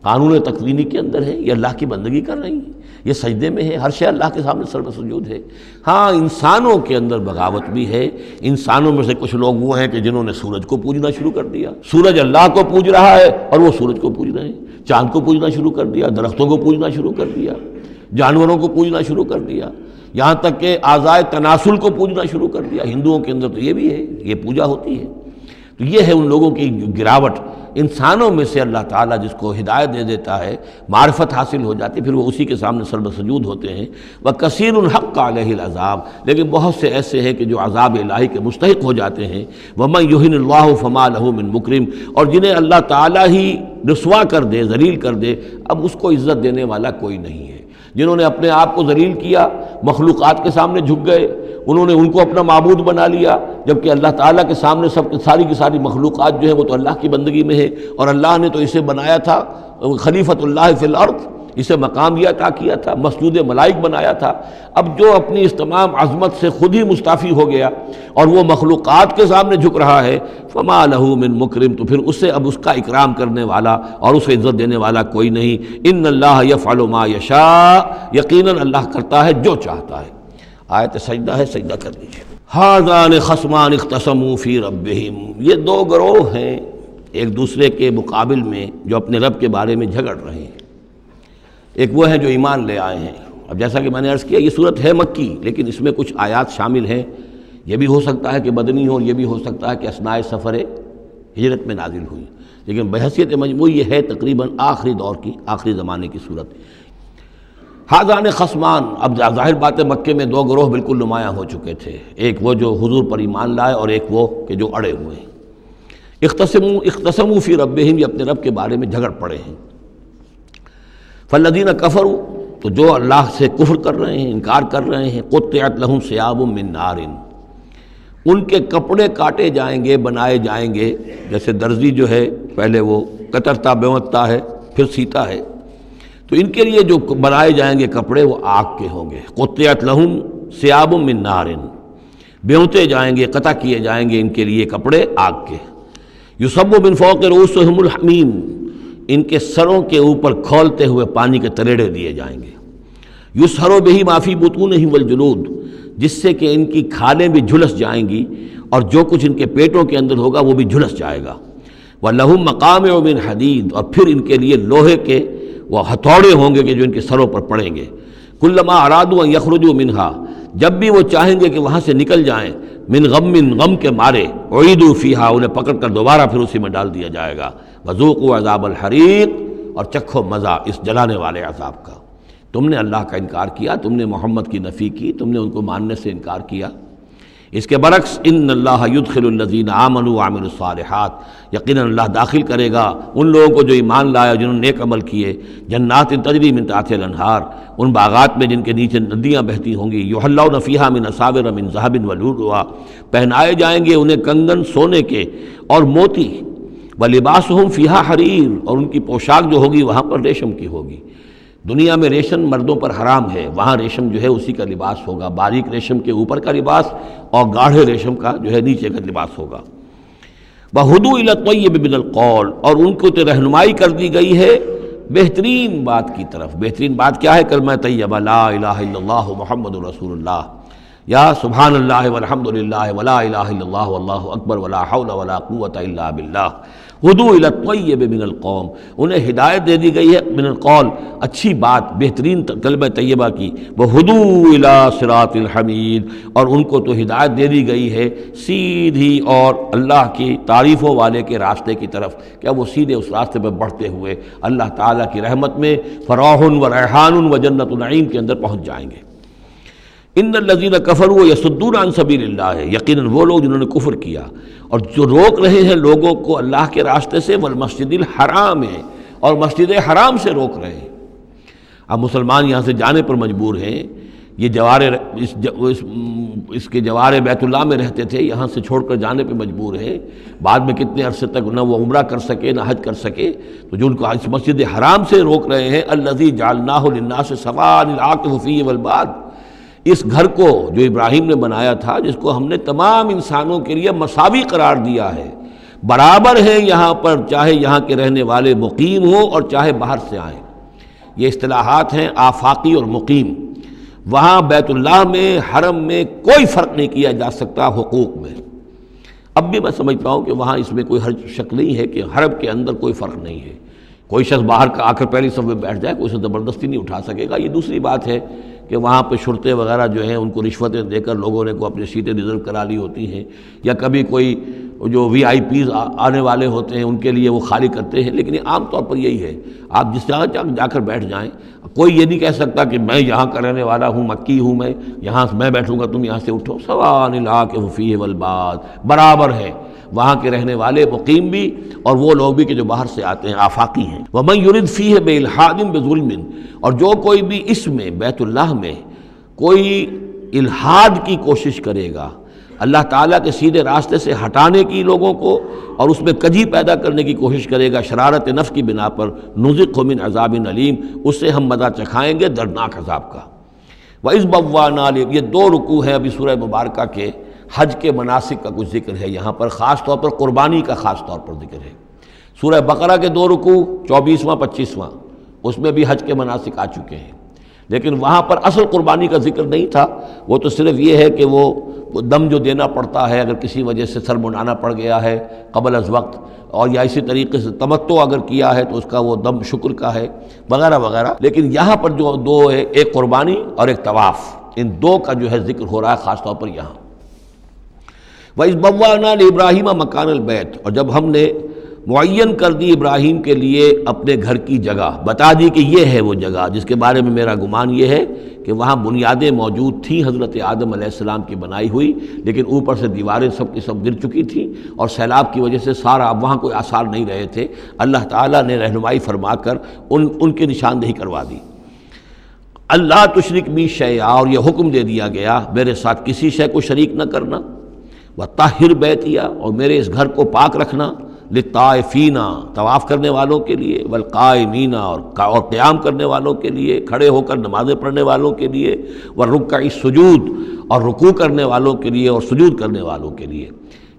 قانون تکوینی کے اندر ہے، یہ اللہ کی بندگی کر رہی ہیں، یہ سجدے میں ہے، ہر شے اللہ کے سامنے سر سجود ہے. ہاں انسانوں کے اندر بغاوت بھی ہے. انسانوں میں سے کچھ لوگ وہ ہیں کہ جنہوں نے سورج کو پوجنا شروع کر دیا. سورج اللہ کو پوج رہا ہے اور وہ سورج کو پوج رہے ہیں. چاند کو پوجنا شروع کر دیا، درختوں کو پوجنا شروع کر دیا، جانوروں کو پوجنا شروع کر دیا، یہاں تک کہ اعضائے تناسل کو پوجنا شروع کر دیا. ہندوؤں کے اندر تو یہ بھی ہے، یہ پوجا ہوتی ہے. تو یہ ہے ان لوگوں کی گراوٹ. انسانوں میں سے اللہ تعالیٰ جس کو ہدایت دے دیتا ہے، معرفت حاصل ہو جاتی، پھر وہ اسی کے سامنے سر سجود ہوتے ہیں. وَكَثِيرٌ حَقَّ عَلَيْهِ الْعَذَابُ، لیکن بہت سے ایسے ہیں کہ جو عذاب الہی کے مستحق ہو جاتے ہیں. وَمَن يُهِنِ اللَّهُ فَمَا لَهُ مِن مُكْرِمٍ، اور جنہیں اللہ تعالیٰ ہی رسوا کر دے، ذلیل کر دے، اب اس کو عزت دینے والا کوئی نہیں ہے. جنہوں نے اپنے آپ کو ذلیل کیا، مخلوقات کے سامنے جھک گئے، انہوں نے ان کو اپنا معبود بنا لیا، جبکہ اللہ تعالیٰ کے سامنے ساری کی ساری مخلوقات جو ہے وہ تو اللہ کی بندگی میں ہے، اور اللہ نے تو اسے بنایا تھا خلیفۃ اللہ فی الارض، اسے مقام یہ عطا کیا تھا، مسجود ملائک بنایا تھا. اب جو اپنی اس تمام عظمت سے خود ہی مستعفی ہو گیا اور وہ مخلوقات کے سامنے جھک رہا ہے، فما لہ من مکرم، تو پھر اسے اب اس کا اکرام کرنے والا اور اسے عزت دینے والا کوئی نہیں. ان اللہ یفعل ما یشاء، یقیناً اللہ کرتا ہے جو چاہتا ہے. آیت سجدہ ہے، سجدہ کر دیجیے. ھذان خصمان اختصموا فی ربہم، یہ دو گروہ ہیں ایک دوسرے کے مقابل میں جو اپنے رب کے بارے میں جھگڑ رہے ہیں. ایک وہ ہیں جو ایمان لے آئے ہیں. اب جیسا کہ میں نے عرض کیا یہ صورت ہے مکی، لیکن اس میں کچھ آیات شامل ہیں. یہ بھی ہو سکتا ہے کہ مدنی ہو، یہ بھی ہو سکتا ہے کہ اثناء سفر ہجرت میں نازل ہوئی، لیکن بحیثیت مجموعی یہ ہے تقریباً آخری دور کی، آخری زمانے کی صورت. ھذان خصمان، اب ظاہر بات ہے مکے میں دو گروہ بالکل نمایاں ہو چکے تھے، ایک وہ جو حضور پر ایمان لائے اور ایک وہ کہ جو اڑے ہوئے ہیں. اختصموا فی ربہم، یہ اپنے رب کے بارے میں جھگڑ پڑے ہیں. فالذین کفروا، تو جو اللہ سے کفر کر رہے ہیں، انکار کر رہے ہیں، قطعت لہم ثیاب من نار، ان کے کپڑے کاٹے جائیں گے، بنائے جائیں گے. جیسے درزی جو ہے پہلے وہ کترتا بیوتتا ہے پھر سیتا ہے، تو ان کے لیے جو بنائے جائیں گے کپڑے وہ آگ کے ہوں گے. قطعت لہم ثیاب من نار، بیوتے جائیں گے، قطع کیے جائیں گے ان کے لیے کپڑے آگ کے. یصب من فوق رؤوسہم الحمیم، ان کے سروں کے اوپر کھولتے ہوئے پانی کے تریڑے دیے جائیں گے. یسحر بہ ما فی بطونہم والجلود، جس سے کہ ان کی کھالیں بھی جھلس جائیں گی اور جو کچھ ان کے پیٹوں کے اندر ہوگا وہ بھی جھلس جائے گا. وَلَهُم مَقَامِعُ مِنْ حَدِيدٍ، اور پھر ان کے لیے لوہے کے وہ ہتھوڑے ہوں گے کہ جو ان کے سروں پر پڑیں گے. كُلَّمَا أَرَادُوا أَن يَخْرُجُوا مِنْهَا، جب بھی وہ چاہیں گے کہ وہاں سے نکل جائیں، من غم کے مارے، اعیدوا فیہا، انہیں پکڑ کر دوبارہ پھر اسی میں ڈال دیا جائے گا. وذوقوا عذاب الحریق، اور چکھو مزہ اس جلانے والے عذاب کا. تم نے اللہ کا انکار کیا، تم نے محمد کی نفی کی، تم نے ان کو ماننے سے انکار کیا. اس کے برعکس ان اللہ یدخل الذین آمنوا وعملوا الصالحات، یقیناً اللہ داخل کرے گا ان لوگوں کو جو ایمان لائے اور جنہوں نے نیک عمل کیے، جنات تجری من تحتہا الانہار، ان باغات میں جن کے نیچے ندیاں بہتی ہوں گی. یحلون فیہا من اساور من ذہب ولؤلؤا، پہنائے جائیں گے انہیں کنگن سونے کے اور موتی. ولباسہم فیہا حریر، اور ان کی پوشاک جو ہوگی وہاں پر ریشم کی ہوگی. دنیا میں ریشم مردوں پر حرام ہے، وہاں ریشم جو ہے اسی کا لباس ہوگا، باریک ریشم کے اوپر کا لباس اور گاڑھے ریشم کا جو ہے نیچے کا لباس ہوگا. وَہُدُوا إِلَى الطَّيِّبِ مِنَ الْقَوْلِ، اور ان کو تو رہنمائی کر دی گئی ہے بہترین بات کی طرف. بہترین بات کیا ہے؟ کلمہ طیبہ، لا الہ الا اللہ محمد رسول اللہ، یا سبحان اللہ والحمد للہ ولا الہ الا اللہ واللہ اکبر ولا حول ولا قوۃ الا باللہ. ہدوا الی الطیب من القول، انہیں ہدایت دے دی گئی ہے من القول، اچھی بات، بہترین کلمہ طیبہ کی. وہدوا الی صراط الحمید، اور ان کو تو ہدایت دے دی گئی ہے سیدھی اور اللہ کی تعریفوں والے کے راستے کی طرف، کہ وہ سیدھے اس راستے پر بڑھتے ہوئے اللہ تعالیٰ کی رحمت میں فراح و ریحان و جنت النعیم کے اندر پہنچ جائیں گے. ان الذین کفروا یصدون عن سبیل اللہ، یقیناً وہ لوگ جنہوں نے کفر کیا اور جو روک رہے ہیں لوگوں کو اللہ کے راستے سے، والمسجد الحرام ہے، اور مسجد حرام سے روک رہے ہیں. اب مسلمان یہاں سے جانے پر مجبور ہیں یہ جوار اس کے جوار بیت اللہ میں رہتے تھے، یہاں سے چھوڑ کر جانے پہ مجبور ہیں، بعد میں کتنے عرصے تک نہ وہ عمرہ کر سکے نہ حج کر سکے، تو جو ان کو اس مسجد حرام سے روک رہے ہیں، الذی جعلناہ للناس سواء العاکف فیہ والباد، اس گھر کو جو ابراہیم نے بنایا تھا، جس کو ہم نے تمام انسانوں کے لیے مساوی قرار دیا ہے، برابر ہیں یہاں پر، چاہے یہاں کے رہنے والے مقیم ہوں اور چاہے باہر سے آئیں۔ یہ اصطلاحات ہیں آفاقی اور مقیم۔ وہاں بیت اللہ میں، حرم میں کوئی فرق نہیں کیا جا سکتا حقوق میں۔ اب بھی میں سمجھتا ہوں کہ وہاں اس میں کوئی حرج شک نہیں ہے کہ حرم کے اندر کوئی فرق نہیں ہے۔ کوئی شخص باہر کا آ کر پہلی صف میں بیٹھ جائے، کوئی اسے زبردستی نہیں اٹھا سکے گا۔ یہ دوسری بات ہے کہ وہاں پہ شرطے وغیرہ جو ہیں ان کو رشوتیں دے کر لوگوں نے کو اپنی سیٹیں ریزرو کرا لی ہوتی ہیں، یا کبھی کوئی جو وی آئی پیز آنے والے ہوتے ہیں ان کے لیے وہ خالی کرتے ہیں، لیکن یہ عام طور پر یہی ہے، آپ جس جگہ جا کر بیٹھ جائیں، کوئی یہ نہیں کہہ سکتا کہ میں یہاں کا رہنے والا ہوں، مکی ہوں، یہاں میں بیٹھوں گا تم یہاں سے اٹھو، سواء العاکف فیہ والباد، برابر ہے وہاں کے رہنے والے مقیم بھی اور وہ لوگ بھی کہ جو باہر سے آتے ہیں، آفاقی ہیں۔ وَمَن يُرِدْ فِيهِ بِإِلْحَادٍ بِظُلْمٍ، اور جو کوئی بھی اس میں بیت اللہ میں کوئی الحاد کی کوشش کرے گا، اللہ تعالیٰ کے سیدھے راستے سے ہٹانے کی لوگوں کو، اور اس میں کجی پیدا کرنے کی کوشش کرے گا شرارت نفس کی بنا پر، نُذِقْهُ مِنْ عَذَابٍ أَلِيمٍ، اس سے ہم مزہ چکھائیں گے دردناک عذاب کا۔ وَإِذْ بَوَّأْنَا، یہ دو رکوع ہیں ابھی سورہ مبارکہ کے، حج کے مناسک کا کچھ ذکر ہے یہاں پر، خاص طور پر قربانی کا خاص طور پر ذکر ہے۔ سورہ بقرہ کے دو رکوع 24واں 25واں، اس میں بھی حج کے مناسک آ چکے ہیں، لیکن وہاں پر اصل قربانی کا ذکر نہیں تھا، وہ تو صرف یہ ہے کہ وہ دم جو دینا پڑتا ہے اگر کسی وجہ سے سر منڈانا پڑ گیا ہے قبل از وقت، اور یا اسی طریقے سے تمتع اگر کیا ہے تو اس کا وہ دم شکر کا ہے وغیرہ وغیرہ۔ لیکن یہاں پر جو دو ہے، ایک قربانی اور ایک طواف، ان دو کا جو ہے ذکر ہو رہا ہے خاص طور پر یہاں۔ وَإِذْ بَوَّأْنَا لِإِبْرَاهِيمَ مَكَانَ الْبَيْتِ، اور جب ہم نے معین کر دی ابراہیم کے لیے اپنے گھر کی جگہ، بتا دی کہ یہ ہے وہ جگہ جس کے بارے میں میرا گمان یہ ہے کہ وہاں بنیادیں موجود تھیں حضرت آدم علیہ السلام کی بنائی ہوئی، لیکن اوپر سے دیواریں سب کی سب گر چکی تھیں اور سیلاب کی وجہ سے سارا اب وہاں کوئی آثار نہیں رہے تھے۔ اللہ تعالیٰ نے رہنمائی فرما کر ان کی نشاندہی کروا دی۔ اللہ تشرک بی شیئا، اور یہ حکم دے دیا گیا میرے ساتھ کسی شے کو شریک نہ کرنا، وطہر بیتیا، اور میرے اس گھر کو پاک رکھنا، للطائفین، طواف کرنے والوں کے لیے، والقائمین، اور قیام کرنے والوں کے لیے، کھڑے ہو کر نمازیں پڑھنے والوں کے لیے، والرکع السجود، اور رکوع کرنے والوں کے لیے اور سجود کرنے والوں کے لیے۔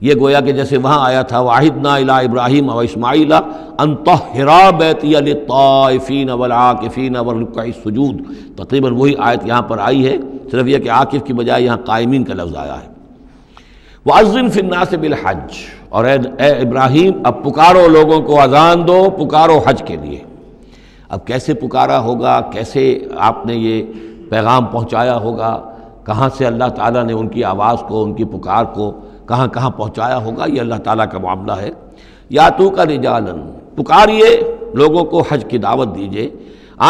یہ گویا کہ جیسے وہاں آیا تھا وَعَهِدْنَا إِلَىٰ إِبْرَاهِيمَ وَإِسْمَاعِيلَ أَن طَهِّرَا بَيْتِيَ لِلطَّائِفِينَ وَالْعَاكِفِينَ وَالرُّكَّعِ السُّجُودِ، تقریباً وہی آیت یہاں پر آئی ہے، صرف یہ کہ عاکف کی بجائے یہاں قائمین کا لفظ آیا ہے۔ وَأَذِّن فِي النَّاسِ بِالْحَجِّ، اور اے ابراہیم اب پکارو لوگوں کو، اذان دو، پکارو حج کے لیے۔ اب کیسے پکارا ہوگا، کیسے آپ نے یہ پیغام پہنچایا ہوگا، کہاں سے اللہ تعالیٰ نے ان کی آواز کو، ان کی پکار کو کہاں کہاں پہنچایا ہوگا، یہ اللہ تعالیٰ کا معاملہ ہے۔ یا تو کا رجالن، پکاریے لوگوں کو، حج کی دعوت دیجیے،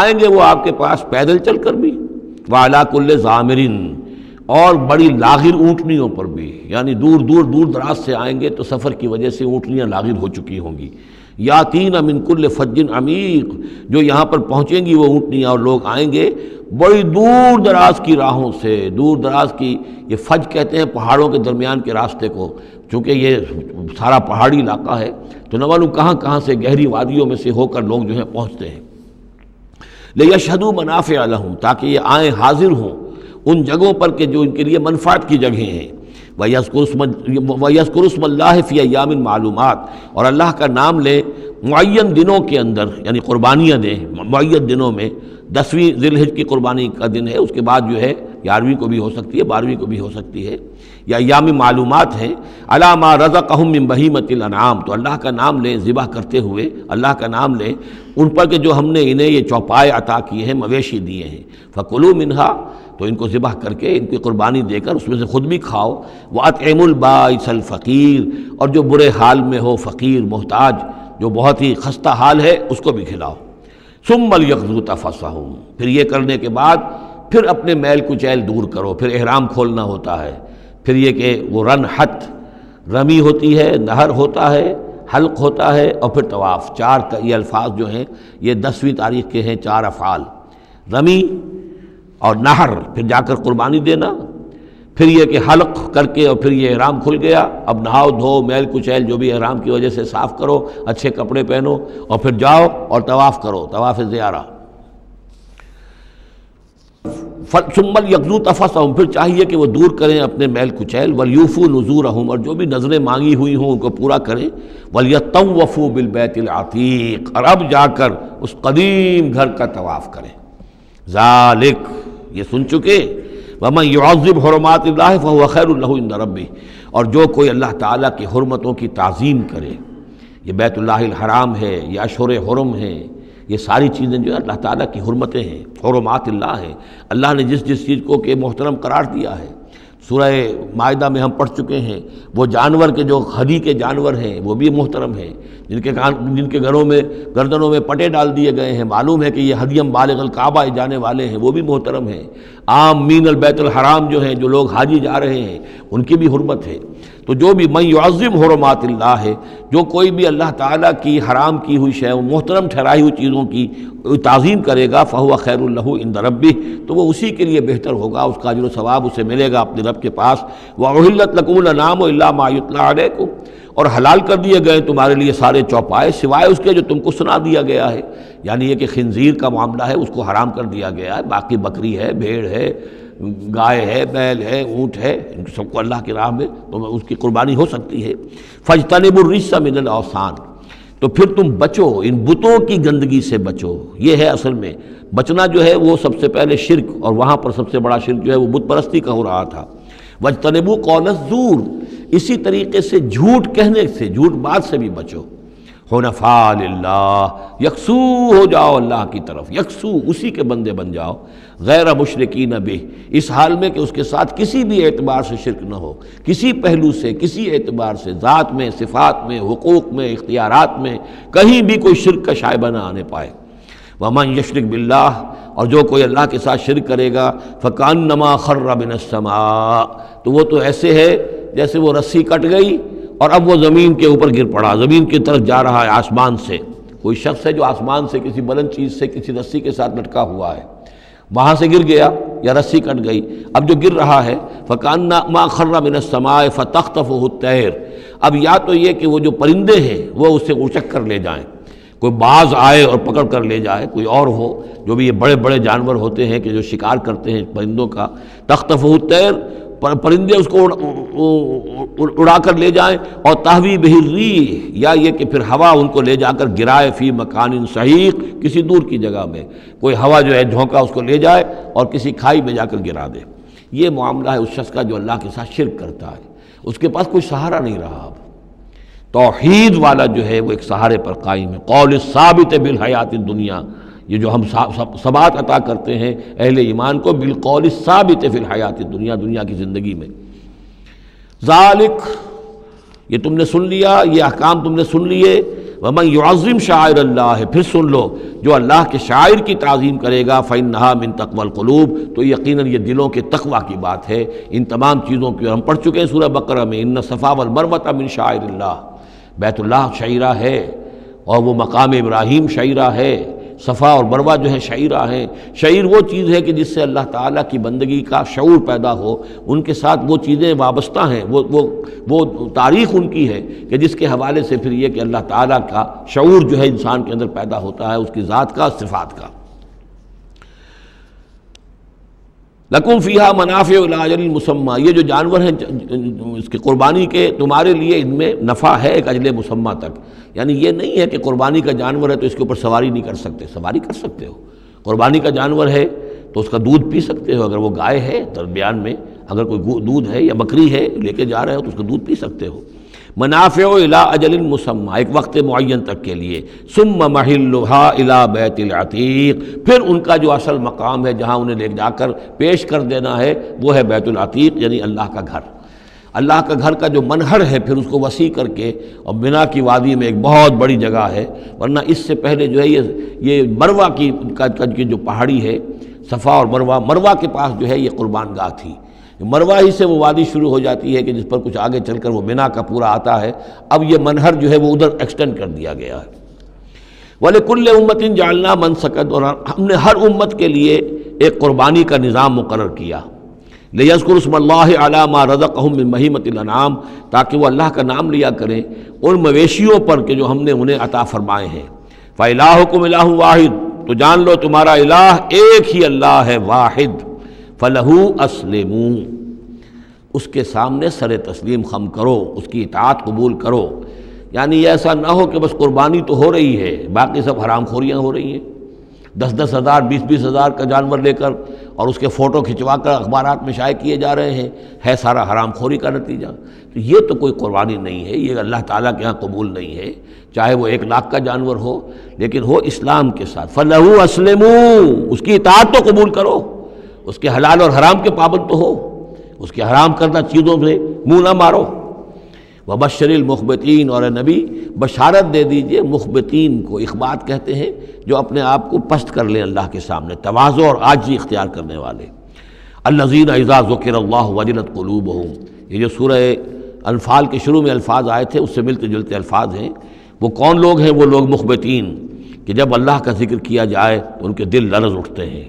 آئیں گے وہ آپ کے پاس پیدل چل کر بھی، وعلیٰ کل ضامر، اور بڑی لاغر اونٹنیوں پر بھی، یعنی دور دراز سے آئیں گے تو سفر کی وجہ سے اونٹنیاں لاغر ہو چکی ہوں گی۔ یاتین من کل فج عمیق، جو یہاں پر پہنچیں گی وہ اونٹنیاں اور لوگ آئیں گے بڑی دور دراز کی راہوں سے، دور دراز کی، یہ فج کہتے ہیں پہاڑوں کے درمیان کے راستے کو، چونکہ یہ سارا پہاڑی علاقہ ہے تو نہ معلوم کہاں کہاں سے گہری وادیوں میں سے ہو کر لوگ جو ہیں پہنچتے ہیں۔ لیشہدوا منافع لہم، تاکہ یہ آئیں حاضر ہوں ان جگہوں پر کہ جو ان کے لیے منفعت کی جگہیں ہیں۔ وَيَذْكُرُ اسْمَ اللَّهِ فِي أَيَّامٍ مَعْلُومَاتٍ، اور اللہ کا نام لیں معین دنوں کے اندر، یعنی قربانیاں دیں معین دنوں میں۔ 10ویں ذی الحجہ کی قربانی کا دن ہے، اس کے بعد جو ہے 11ویں کو بھی ہو سکتی ہے، 12ویں کو بھی ہو سکتی ہے، یا ایام معلومات ہیں۔ عَلَىٰ مَا رَزَقَهُم مِّن بَهِیمَةِ الْأَنْعَامِ، تو اللہ کا نام لیں ذبح کرتے ہوئے، اللہ کا نام لیں ان پر کہ جو ہم نے انہیں یہ چوپائے عطا کیے ہیں، مویشی دیے ہیں۔ فَكُلُوا مِنْهَا، تو ان کو ذبح کر کے، ان کی قربانی دے کر اس میں سے خود بھی کھاؤ۔ وَأَطْعِمُوا الْبَائِسَ الْفَقِيرَ، اور جو برے حال میں ہو، فقیر محتاج جو بہت ہی خستہ حال ہے، اس کو بھی کھلاؤ۔ ثُمَّ لْيَقْضُوا تَفَثَّهُمْ، پھر یہ کرنے کے بعد پھر اپنے میل کچیل دور کرو، پھر احرام کھولنا ہوتا ہے، پھر یہ کہ وہ رنحت رمی ہوتی ہے، نہر ہوتا ہے، حلق ہوتا ہے، اور پھر طواف۔ یہ الفاظ جو ہیں یہ 10ویں تاریخ کے ہیں 4 افعال، رمی، اور نہر پھر جا کر قربانی دینا، پھر یہ کہ حلق کر کے اور پھر یہ احرام کھل گیا، اب نہاؤ دھو میل کچیل جو بھی احرام کی وجہ سے صاف کرو، اچھے کپڑے پہنو اور پھر جاؤ اور طواف کرو، طواف زیارہ۔ ثم لیقضوا تفثهم، پھر چاہیے کہ وہ دور کریں اپنے میل کچیل، ولیوفوا نذورهم، اور جو بھی نذریں مانگی ہوئی ہوں ان کو پورا کریں، ولیطوفوا بالبیت العتیق، اور اب جا کر اس قدیم گھر کا طواف کریں۔ ذالک، یہ سن چکے، ومن يعظم حرمات اللہ فهو خیر له عند ربہ، اور جو کوئی اللہ تعالیٰ کی حرمتوں کی تعظیم کرے، یہ بیت اللہ الحرام ہے، یہ اشہر حرم ہے، یہ ساری چیزیں جو ہے اللہ تعالیٰ کی حرمتیں ہیں، حرمات اللہ ہیں، اللہ نے جس جس چیز کو کہ محترم قرار دیا ہے۔ سورہ مائدہ میں ہم پڑھ چکے ہیں، وہ جانور کے جو ہدی کے جانور ہیں وہ بھی محترم ہیں، جن کے گھروں میں گردنوں میں پٹے ڈال دیے گئے ہیں، معلوم ہے کہ یہ ہدیم بالغ الکعبہ جانے والے ہیں، وہ بھی محترم ہیں۔ عام مین البیت الحرام جو ہیں، جو لوگ حاجی جا رہے ہیں، ان کی بھی حرمت ہے۔ تو جو بھی من یعظم حرمات اللہ ہے، جو کوئی بھی اللہ تعالیٰ کی حرام کی ہوئی شے، محترم ٹھہرائی ہوئی چیزوں کی تعظیم کرے گا، فہو خیر لہ عند ربہ، تو وہ اسی کے لیے بہتر ہوگا، اس کا اجر و ثواب اسے ملے گا اپنے رب کے پاس۔ وَأُحِلَّتْ لَكُمُ الْأَنْعَامُ إِلَّا مَا يُتْلَىٰ عَلَيْكُمْ، اور حلال کر دیے گئے تمہارے لیے سارے چوپائے سوائے اس کے جو تم کو سنا دیا گیا ہے، یعنی یہ کہ خنزیر کا معاملہ ہے اس کو حرام کر دیا گیا ہے، باقی بکری ہے، بھیڑ ہے، گائے ہے، بیل ہے، اونٹ ہے، ان سب کو اللہ کی راہ میں تو اس کی قربانی ہو سکتی ہے۔ فاجتنبوا الرجس من الاوثان، تو پھر تم بچو، ان بتوں کی گندگی سے بچو۔ یہ ہے اصل میں بچنا جو ہے وہ سب سے پہلے شرک، اور وہاں پر سب سے بڑا شرک جو ہے وہ بت پرستی کا ہو رہا تھا۔ واجتنبوا قول الزور، اسی طریقے سے جھوٹ کہنے سے، جھوٹ بات سے بھی بچو۔ حنفاء للہ، یکسو ہو جاؤ اللہ کی طرف، یکسو اسی کے بندے بن جاؤ، غیر مشرکین بہ، اس حال میں کہ اس کے ساتھ کسی بھی اعتبار سے شرک نہ ہو، کسی پہلو سے، کسی اعتبار سے، ذات میں، صفات میں، حقوق میں، اختیارات میں، کہیں بھی کوئی شرک کا شائبہ نہ آنے پائے۔ ومن یشرک باللہ، اور جو کوئی اللہ کے ساتھ شرک کرے گا، فکأنما خر من السماء، تو وہ تو ایسے ہے جیسے وہ رسی کٹ گئی اور اب وہ زمین کے اوپر گر پڑا، زمین کی طرف جا رہا ہے آسمان سے۔ کوئی شخص ہے جو آسمان سے کسی بلند چیز سے کسی رسی کے ساتھ لٹکا ہوا ہے، وہاں سے گر گیا یا رسی کٹ گئی، اب جو گر رہا ہے فکأنما خر من السماء فتخطفه الطیر، اب یا تو یہ کہ وہ جو پرندے ہیں وہ اسے اچک کر لے جائیں، کوئی باز آئے اور پکڑ کر لے جائے، کوئی اور ہو، جو بھی یہ بڑے بڑے جانور ہوتے ہیں کہ جو شکار کرتے ہیں پرندوں کا، تخطفه الطیر، پرندے اس کو اڑا کر لے جائیں، اور تہوی بہ الریح، یا یہ کہ پھر ہوا ان کو لے جا کر گرائے فی مکان صحیح، کسی دور کی جگہ میں کوئی ہوا جو ہے جھونکا اس کو لے جائے اور کسی کھائی میں جا کر گرا دے۔ یہ معاملہ ہے اس شخص کا جو اللہ کے ساتھ شرک کرتا ہے، اس کے پاس کوئی سہارا نہیں رہا۔ اب توحید والا جو ہے وہ ایک سہارے پر قائم ہے، قول ثابت بالحیات الدنیا، یہ جو ہم ثبات عطا کرتے ہیں اہل ایمان کو، بالقول الثابت فی الحیات الدنیا، دنیا کی زندگی میں۔ ذالک، یہ تم نے سن لیا، یہ احکام تم نے سن لیے۔ ومن یعظم شعائر اللہ، پھر سن لو جو اللہ کے شاعر کی تعظیم کرے گا، فإنها من تقوی القلوب، تو یقیناً یہ دلوں کے تقوی کی بات ہے۔ ان تمام چیزوں کی ہم پڑھ چکے ہیں سورہ بقرہ میں، ان الصفا والمروۃ من شعائر اللہ، بیت اللہ شعیرہ ہے اور وہ مقام ابراہیم شعیرہ ہے، صفا اور مروہ جو ہے شعیرہ ہیں۔ شعیر وہ چیز ہے کہ جس سے اللہ تعالیٰ کی بندگی کا شعور پیدا ہو، ان کے ساتھ وہ چیزیں وابستہ ہیں، وہ تاریخ ان کی ہے کہ جس کے حوالے سے پھر یہ کہ اللہ تعالیٰ کا شعور جو ہے انسان کے اندر پیدا ہوتا ہے، اس کی ذات کا، صفات کا۔ لکم فیہا منافع الی اجل مسمى، یہ جو جانور ہیں اس کی قربانی کے، تمہارے لیے ان میں نفع ہے ایک اجل مسمى تک، یعنی یہ نہیں ہے کہ قربانی کا جانور ہے تو اس کے اوپر سواری نہیں کر سکتے، سواری کر سکتے ہو۔ قربانی کا جانور ہے تو اس کا دودھ پی سکتے ہو، اگر وہ گائے ہے درمیان میں اگر کوئی دودھ ہے یا بکری ہے لے کے جا رہے ہو تو اس کا دودھ پی سکتے ہو۔ منافع الی اجل مسمى، ایک وقت معین تک کے لیے۔ ثم محلها الی بیت العتیق، پھر ان کا جو اصل مقام ہے جہاں انہیں لے جا کر پیش کر دینا ہے وہ ہے بیت العتیق، یعنی اللہ کا گھر۔ اللہ کا گھر کا جو منہر ہے پھر اس کو وسیع کر کے، اور منا کی وادی میں ایک بہت بڑی جگہ ہے، ورنہ اس سے پہلے جو ہے یہ مروہ کی جو پہاڑی ہے، صفا اور مروہ کے پاس جو ہے یہ قربان گاہ تھی۔ مروہ ہی سے وہ وادی شروع ہو جاتی ہے کہ جس پر کچھ آگے چل کر وہ منا کا پورا آتا ہے، اب یہ منہر جو ہے وہ ادھر ایکسٹینڈ کر دیا گیا ہے۔ وَلِكُلِّ أُمَّةٍ جَعَلْنَا مَنْسَكًا، اور ہم نے ہر امت کے لیے ایک قربانی کا نظام مقرر کیا، لِيَذْكُرُوا اسْمَ اللَّهِ عَلَىٰ مَا رَزَقَهُم مِّن بَهِيمَةِ الْأَنْعَامِ، تاکہ وہ اللہ کا نام لیا کریں ان مویشیوں پر کہ جو ہم نے انہیں عطا فرمائے ہیں۔ فَإِلَٰهُكُمْ إِلَٰهٌ وَاحِدٌ، تو جان لو تمہارا الہ ایک ہی اللہ ہے، واحد۔ فَلَهُ أَسْلِمُوا، اس کے سامنے سر تسلیم خم کرو، اس کی اطاعت قبول کرو۔ یعنی ایسا نہ ہو کہ بس قربانی تو ہو رہی ہے، باقی سب حرام خوریاں ہو رہی ہیں، 10-10 ہزار 20-20 ہزار کا جانور لے کر اور اس کے فوٹو کھنچوا کر اخبارات میں شائع کیے جا رہے ہیں، ہے سارا حرام خوری کا نتیجہ۔ تو یہ تو کوئی قربانی نہیں ہے، یہ اللہ تعالیٰ کے ہاں قبول نہیں ہے، چاہے وہ 1 لاکھ کا جانور ہو لیکن ہو اسلام کے ساتھ۔ فَلَهُ أَسْلِمُوا، اس کی اطاعت تو قبول کرو، اس کے حلال اور حرام کے پابند تو ہو، اس کے حرام کردہ چیزوں سے منہ نہ مارو۔ وَبَشِّرِ الْمُخْبِتِينَ، اور اے نبی بشارت دے دیجئے مخبتین کو، اخبات کہتے ہیں جو اپنے آپ کو پست کر لیں اللہ کے سامنے، تواضع اور عاجزی اختیار کرنے والے۔ الَّذِينَ إِذَا ذُكِرَ اللَّهُ وَجِلَتْ قُلُوبُهُمْ، یہ جو سورہ انفال کے شروع میں الفاظ آئے تھے اس سے ملتے جلتے الفاظ ہیں۔ وہ کون لوگ ہیں؟ وہ لوگ مخبتین کہ جب اللہ کا ذکر کیا جائے تو ان کے دل لرز اٹھتے ہیں،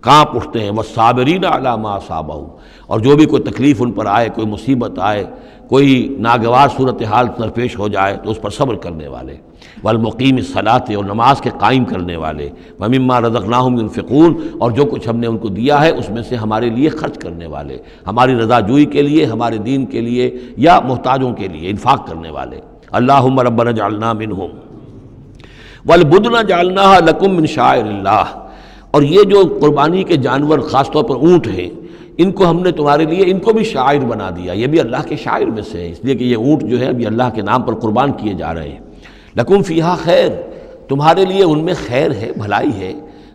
کانپ اٹھتے ہیں۔ وَالصَّابِرِينَ عَلَىٰ مَا أَصَابَهُمْ، اور جو بھی کوئی تکلیف ان پر آئے، کوئی مصیبت آئے، کوئی ناگوار صورتحال درپیش ہو جائے تو اس پر صبر کرنے والے۔ والمقیم الصلاۃ، اور نماز کے قائم کرنے والے۔ ومما رزقناہم ينفقون، اور جو کچھ ہم نے ان کو دیا ہے اس میں سے ہمارے لیے خرچ کرنے والے، ہماری رضا جوئی کے لیے، ہمارے دین کے لیے یا محتاجوں کے لیے انفاق کرنے والے۔ اللہم ربنا اجعلنا منہم والبدن جعلناها لکم من شعائر اللہ، اور یہ جو قربانی کے جانور خاص طور پر اونٹ ہیں، ان کو ہم نے تمہارے لیے ان کو بھی شاعر بنا دیا، یہ بھی اللہ کے شاعر میں سے ہے، اس لیے کہ یہ اونٹ جو ہے ابھی اللہ کے نام پر قربان کیے جا رہے ہیں۔ لکم فیہا خیر، تمہارے لیے ان میں خیر ہے، بھلائی ہے۔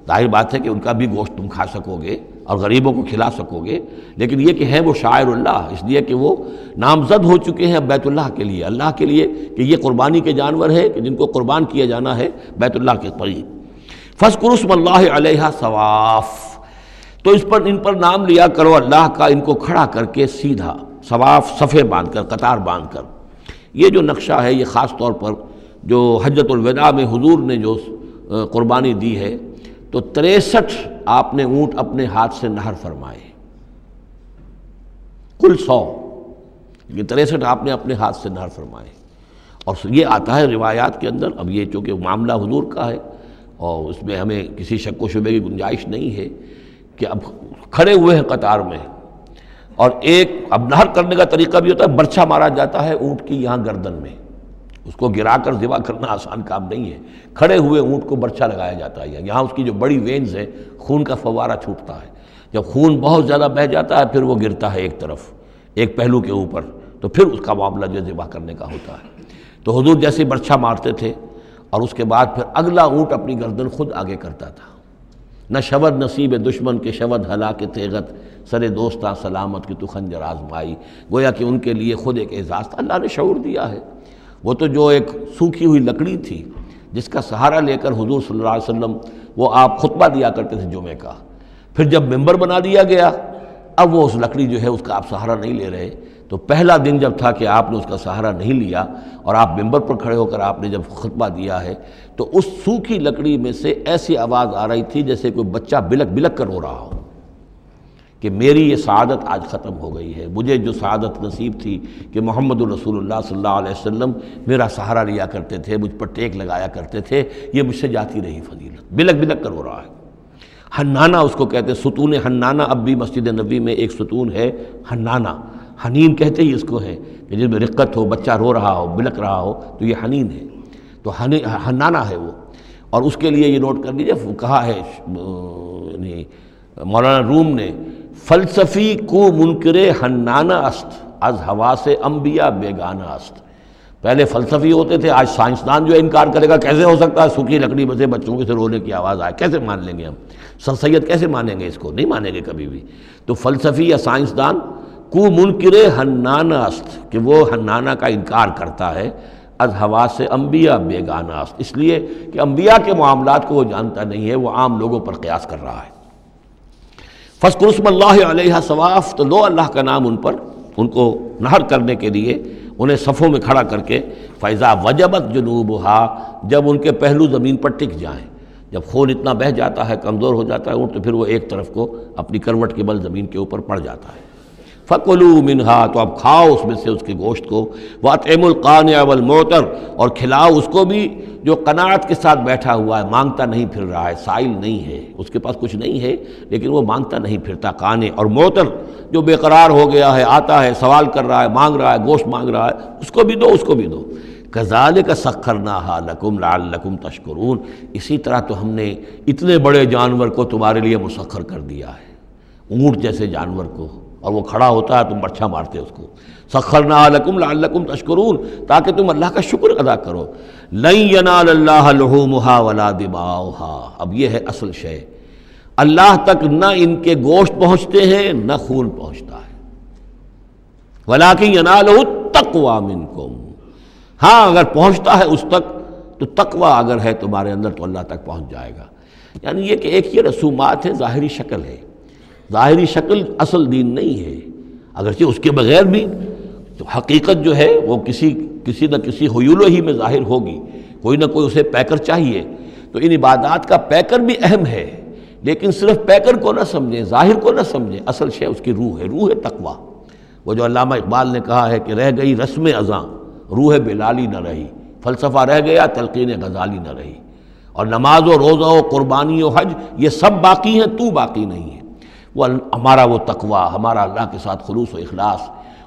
ظاہر بات ہے کہ ان کا بھی گوشت تم کھا سکو گے اور غریبوں کو کھلا سکو گے، لیکن یہ کہ ہیں وہ شاعر اللہ، اس لیے کہ وہ نامزد ہو چکے ہیں بیت اللہ کے لیے، اللہ کے لیے کہ یہ قربانی کے جانور ہے کہ جن کو قربان کیا جانا ہے بیت اللہ کے قریب۔ فاذکروا اسم اللہ علیہا صواف، تو ان پر نام لیا کرو اللہ کا، ان کو کھڑا کر کے سیدھا، صواف صفے باندھ کر، قطار باندھ کر۔ یہ جو نقشہ ہے یہ خاص طور پر جو حجۃ الوداع میں حضور نے جو قربانی دی ہے تو 63 آپ نے اونٹ اپنے ہاتھ سے نہر فرمائے، کل 100، لیکن 63 آپ نے اپنے ہاتھ سے نہر فرمائے۔ اور یہ آتا ہے روایات کے اندر، اب یہ چونکہ معاملہ حضور کا ہے اور اس میں ہمیں کسی شک و شبے کی گنجائش نہیں ہے کہ اب کھڑے ہوئے ہیں قطار میں، اور ایک اب نہر کرنے کا طریقہ بھی ہوتا ہے، برچھا مارا جاتا ہے اونٹ کی یہاں گردن میں، اس کو گرا کر ذبح کرنا آسان کام نہیں ہے، کھڑے ہوئے اونٹ کو برچھا لگایا جاتا ہے، یہاں اس کی جو بڑی وینز ہے خون کا فوارہ چھوٹتا ہے، جب خون بہت زیادہ بہہ جاتا ہے پھر وہ گرتا ہے ایک طرف، ایک پہلو کے اوپر، تو پھر اس کا معاملہ جو ذبح کرنے کا ہوتا ہے۔ تو حضور جیسے برچھا مارتے تھے اور اس کے بعد پھر اگلا اونٹ اپنی گردن خود آگے کرتا تھا۔ نہ شود نصیب دشمن کے شود ہلاک تیغت، سر دوستاں سلامت کی تو خنجر آزمائی، گویا کہ ان کے لیے خود ایک اعزاز تھا، اللہ نے شعور دیا ہے۔ وہ تو جو ایک سوکھی ہوئی لکڑی تھی جس کا سہارا لے کر حضور صلی اللہ علیہ وسلم وہ آپ خطبہ دیا کرتے تھے جمعے کا، پھر جب ممبر بنا دیا گیا اب وہ اس لکڑی جو ہے اس کا آپ سہارا نہیں لے رہے، تو پہلا دن جب تھا کہ آپ نے اس کا سہارا نہیں لیا اور آپ ممبر پر کھڑے ہو کر آپ نے جب خطبہ دیا ہے تو اس سوکھی لکڑی میں سے ایسی آواز آ رہی تھی جیسے کوئی بچہ بلک بلک کر رو رہا ہو کہ میری یہ سعادت آج ختم ہو گئی ہے، مجھے جو سعادت نصیب تھی کہ محمد الرسول اللہ صلی اللہ علیہ وسلم میرا سہارا لیا کرتے تھے، مجھ پر ٹیک لگایا کرتے تھے، یہ مجھ سے جاتی رہی فضیلت، بلک بلک کر رو رہا ہے۔ حنانہ اس کو کہتے ہیں، ستون حنانہ، اب بھی مسجد نبی میں ایک ستون ہے حنانہ، حنین کہتے ہی اس کو ہے کہ جس میں رقت ہو، بچہ رو رہا ہو، بلک رہا ہو تو یہ حنین ہے، تو حنانہ ہے وہ۔ اور اس کے لیے یہ نوٹ کر لیجیے، کہا ہے مولانا روم نے، فلسفی کو منکر حنانہ است، از حواس انبیاء بیگانہ است۔ پہلے فلسفی ہوتے تھے، آج سائنسدان جو ہے انکار کرے گا کیسے ہو سکتا ہے سوکھی لکڑی میں سے بچوں کے سے رونے کی آواز آئے، کیسے مان لیں گے ہم، سر سید کیسے مانیں گے اس کو، نہیں مانیں گے کبھی بھی۔ تو فلسفی یا سائنسدان کو منکر حنانہ است، کہ وہ حنانہ کا انکار کرتا ہے، از حواس انبیاء بیگانہ است، اس لیے کہ انبیاء کے معاملات کو وہ جانتا نہیں ہے، وہ عام لوگوں پر قیاس کر رہا ہے۔ فاذکروا اسم اللہ علیہا صواف، تو لو اللہ کا نام ان پر، ان کو نہر کرنے کے لیے انہیں صفوں میں کھڑا کر کے، فَإِذَا وَجَبَتْ جُنُوبُهَا، جب ان کے پہلو زمین پر ٹک جائیں، جب خون اتنا بہہ جاتا ہے، کمزور ہو جاتا ہے اونٹ، تو پھر وہ ایک طرف کو اپنی کروٹ کے بل زمین کے اوپر پڑ جاتا ہے۔ فَكُلُوا مِنْهَا، تو اب کھاؤ اس میں سے اس کے گوشت کو، وَأَطْعِمُوا الْقَانِعَ وَالْمُعْتَرَ، اور کھلاؤ اس کو بھی جو قناعت کے ساتھ بیٹھا ہوا ہے، مانگتا نہیں پھر رہا ہے، سائل نہیں ہے، اس کے پاس کچھ نہیں ہے لیکن وہ مانگتا نہیں پھرتا، قانع، اور معتر جو بے قرار ہو گیا ہے، آتا ہے سوال کر رہا ہے، مانگ رہا ہے، گوشت مانگ رہا ہے، اس کو بھی دو، اس کو بھی دو۔ كَذَلِكَ سَخَّرْنَاهَا لَكُمْ لَعَلَّكُمْ تَشْكُرُونَ، اسی طرح تو ہم نے اتنے بڑے جانور کو تمہارے لیے مسخر کر دیا ہے، اونٹ جیسے جانور کو، اور وہ کھڑا ہوتا ہے تم برچھا مارتے اس کو، سخرناها لکم لعلکم تشکرون، تاکہ تم اللہ کا شکر ادا کرو۔ لن ینال اللہ لحومها ولا دماؤها، اب یہ ہے اصل شے، اللہ تک نہ ان کے گوشت پہنچتے ہیں نہ خون پہنچتا ہے، ولکن ینالہ التقوی منکم، ہاں اگر پہنچتا ہے اس تک تو تقوی اگر ہے تمہارے اندر تو اللہ تک پہنچ جائے گا۔ یعنی یہ کہ ایک یہ رسومات ہے، ظاہری شکل ہے، ظاہری شکل اصل دین نہیں ہے، اگرچہ اس کے بغیر بھی تو حقیقت جو ہے وہ کسی نہ کسی حیولو ہی میں ظاہر ہوگی، کوئی نہ کوئی اسے پیکر چاہیے۔ تو ان عبادات کا پیکر بھی اہم ہے، لیکن صرف پیکر کو نہ سمجھیں، ظاہر کو نہ سمجھیں، اصل شے اس کی روح ہے، روح تقویٰ۔ وہ جو علامہ اقبال نے کہا ہے کہ رہ گئی رسم ازاں روح بلالی نہ رہی، فلسفہ رہ گیا تلقین غزالی نہ رہی، اور نماز و روزہ و قربانی و حج یہ سب باقی ہیں، تو باقی نہیں ہے۔ وہ ہمارا وہ تقویٰ، ہمارا اللہ کے ساتھ خلوص و اخلاص،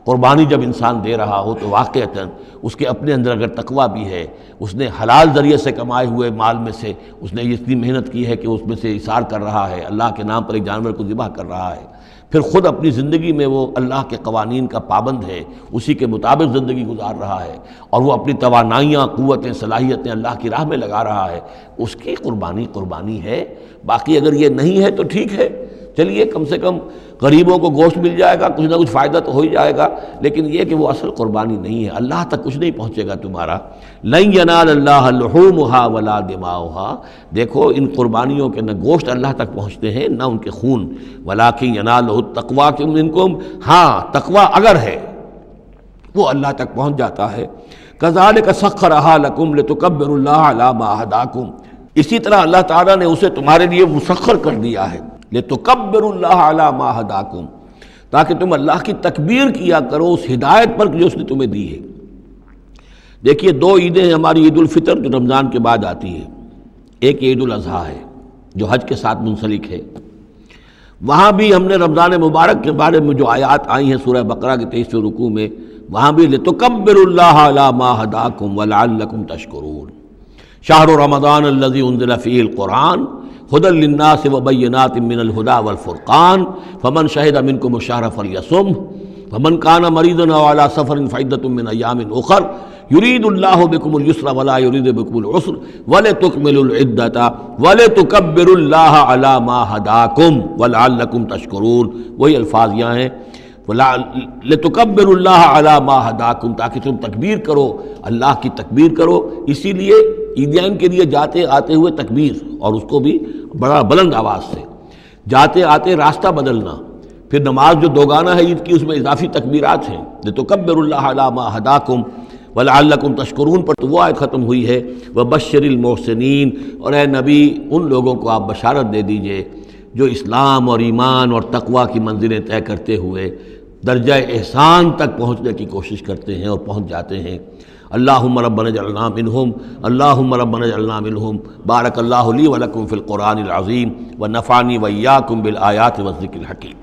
قربانی جب انسان دے رہا ہو تو واقعتاً اس کے اپنے اندر اگر تقویٰ بھی ہے، اس نے حلال ذریعے سے کمائے ہوئے مال میں سے اس نے اتنی محنت کی ہے کہ اس میں سے اثار کر رہا ہے، اللہ کے نام پر ایک جانور کو ذبح کر رہا ہے، پھر خود اپنی زندگی میں وہ اللہ کے قوانین کا پابند ہے، اسی کے مطابق زندگی گزار رہا ہے، اور وہ اپنی توانائیاں، قوتیں، صلاحیتیں اللہ کی راہ میں لگا رہا ہے، اس کی قربانی ہے۔ باقی اگر یہ نہیں ہے تو ٹھیک ہے، چلیے کم سے کم غریبوں کو گوشت مل جائے گا، کچھ نہ کچھ فائدہ تو ہو ہی جائے گا، لیکن یہ کہ وہ اصل قربانی نہیں ہے، اللہ تک کچھ نہیں پہنچے گا تمہارا۔ لن ینال اللہ لحومها ولا دماؤها، دیکھو ان قربانیوں کے نہ گوشت اللہ تک پہنچتے ہیں نہ ان کے خون، ولکن ینالہ التقوی منکم، ہاں تقوی اگر ہے وہ اللہ تک پہنچ جاتا ہے۔ کذالک سخرها لکم لتکبروا اللہ علی ما ہداکم، اسی طرح اللہ تعالیٰ نے اسے تمہارے لیے مسخر کر دیا ہے، لِتُكَبِّرُوا اللَّهَ عَلَى مَا هَدَاكُمْ، تاکہ تم اللہ کی تکبیر کیا کرو اس ہدایت پر جو اس نے تمہیں دی ہے۔ دیکھیے دو عیدیں ہیں ہماری، عید الفطر جو رمضان کے بعد آتی ہے، ایک عید الاضحیٰ ہے جو حج کے ساتھ منسلک ہے۔ وہاں بھی ہم نے رمضان مبارک کے بارے میں جو آیات آئی ہیں سورہ بقرہ کے 23ویں رکوع میں، وہاں بھی لِتُكَبِّرُوا اللَّهَ عَلَى مَا هَدَاكُمْ وَلَعَلَّكُمْ تَشْكُرُونَ۔ شهر رمضان الذي انزل فيه القرآن هدى للناس وبينات من الهدى والفرقان فمن شهد منكم الشهر فليصمه ومن كان مريضا أو على سفر فعدة من أيام أخر يريد الله بكم اليسر ولا يريد بكم العسر ولتكملوا العدة ولتكبروا الله على ما هداكم ولعلكم تشكرون۔ وہی الفاظ یہاں ہیں، لِتُكَبِّرُوا اللَّهَ عَلَى مَا هَدَاكُمْ، تاکہ تم تکبیر کرو، اللہ کی تکبیر کرو۔ اسی لیے عیدیان کے لیے جاتے آتے ہوئے تکبیر، اور اس کو بھی بڑا بلند آواز سے، جاتے آتے راستہ بدلنا، پھر نماز جو دوگانہ ہے عید کی اس میں اضافی تکبیرات ہیں، لِتُكَبِّرُوا اللَّهَ عَلَى مَا هَدَاكُمْ وَلَعَلَّكُمْ تَشْكُرُونَ پر تو وہ آیت ختم ہوئی ہے، وَبَشِّرِ الْمُحْسِنِينَ، اور اے نبی ان لوگوں کو آپ بشارت دے دیجئے جو اسلام اور ایمان اور تقوی کی منزلیں طے کرتے ہوئے درجہ احسان تک پہنچنے کی کوشش کرتے ہیں اور پہنچ جاتے ہیں۔ اللہم ربنا اجعلنا منہم، اللہم ربنا اجعلنا منہم۔ بارک اللہ لی ولکم فی القرآن العظیم ونفعنی وإیاکم بالآیات والذکر الحکیم۔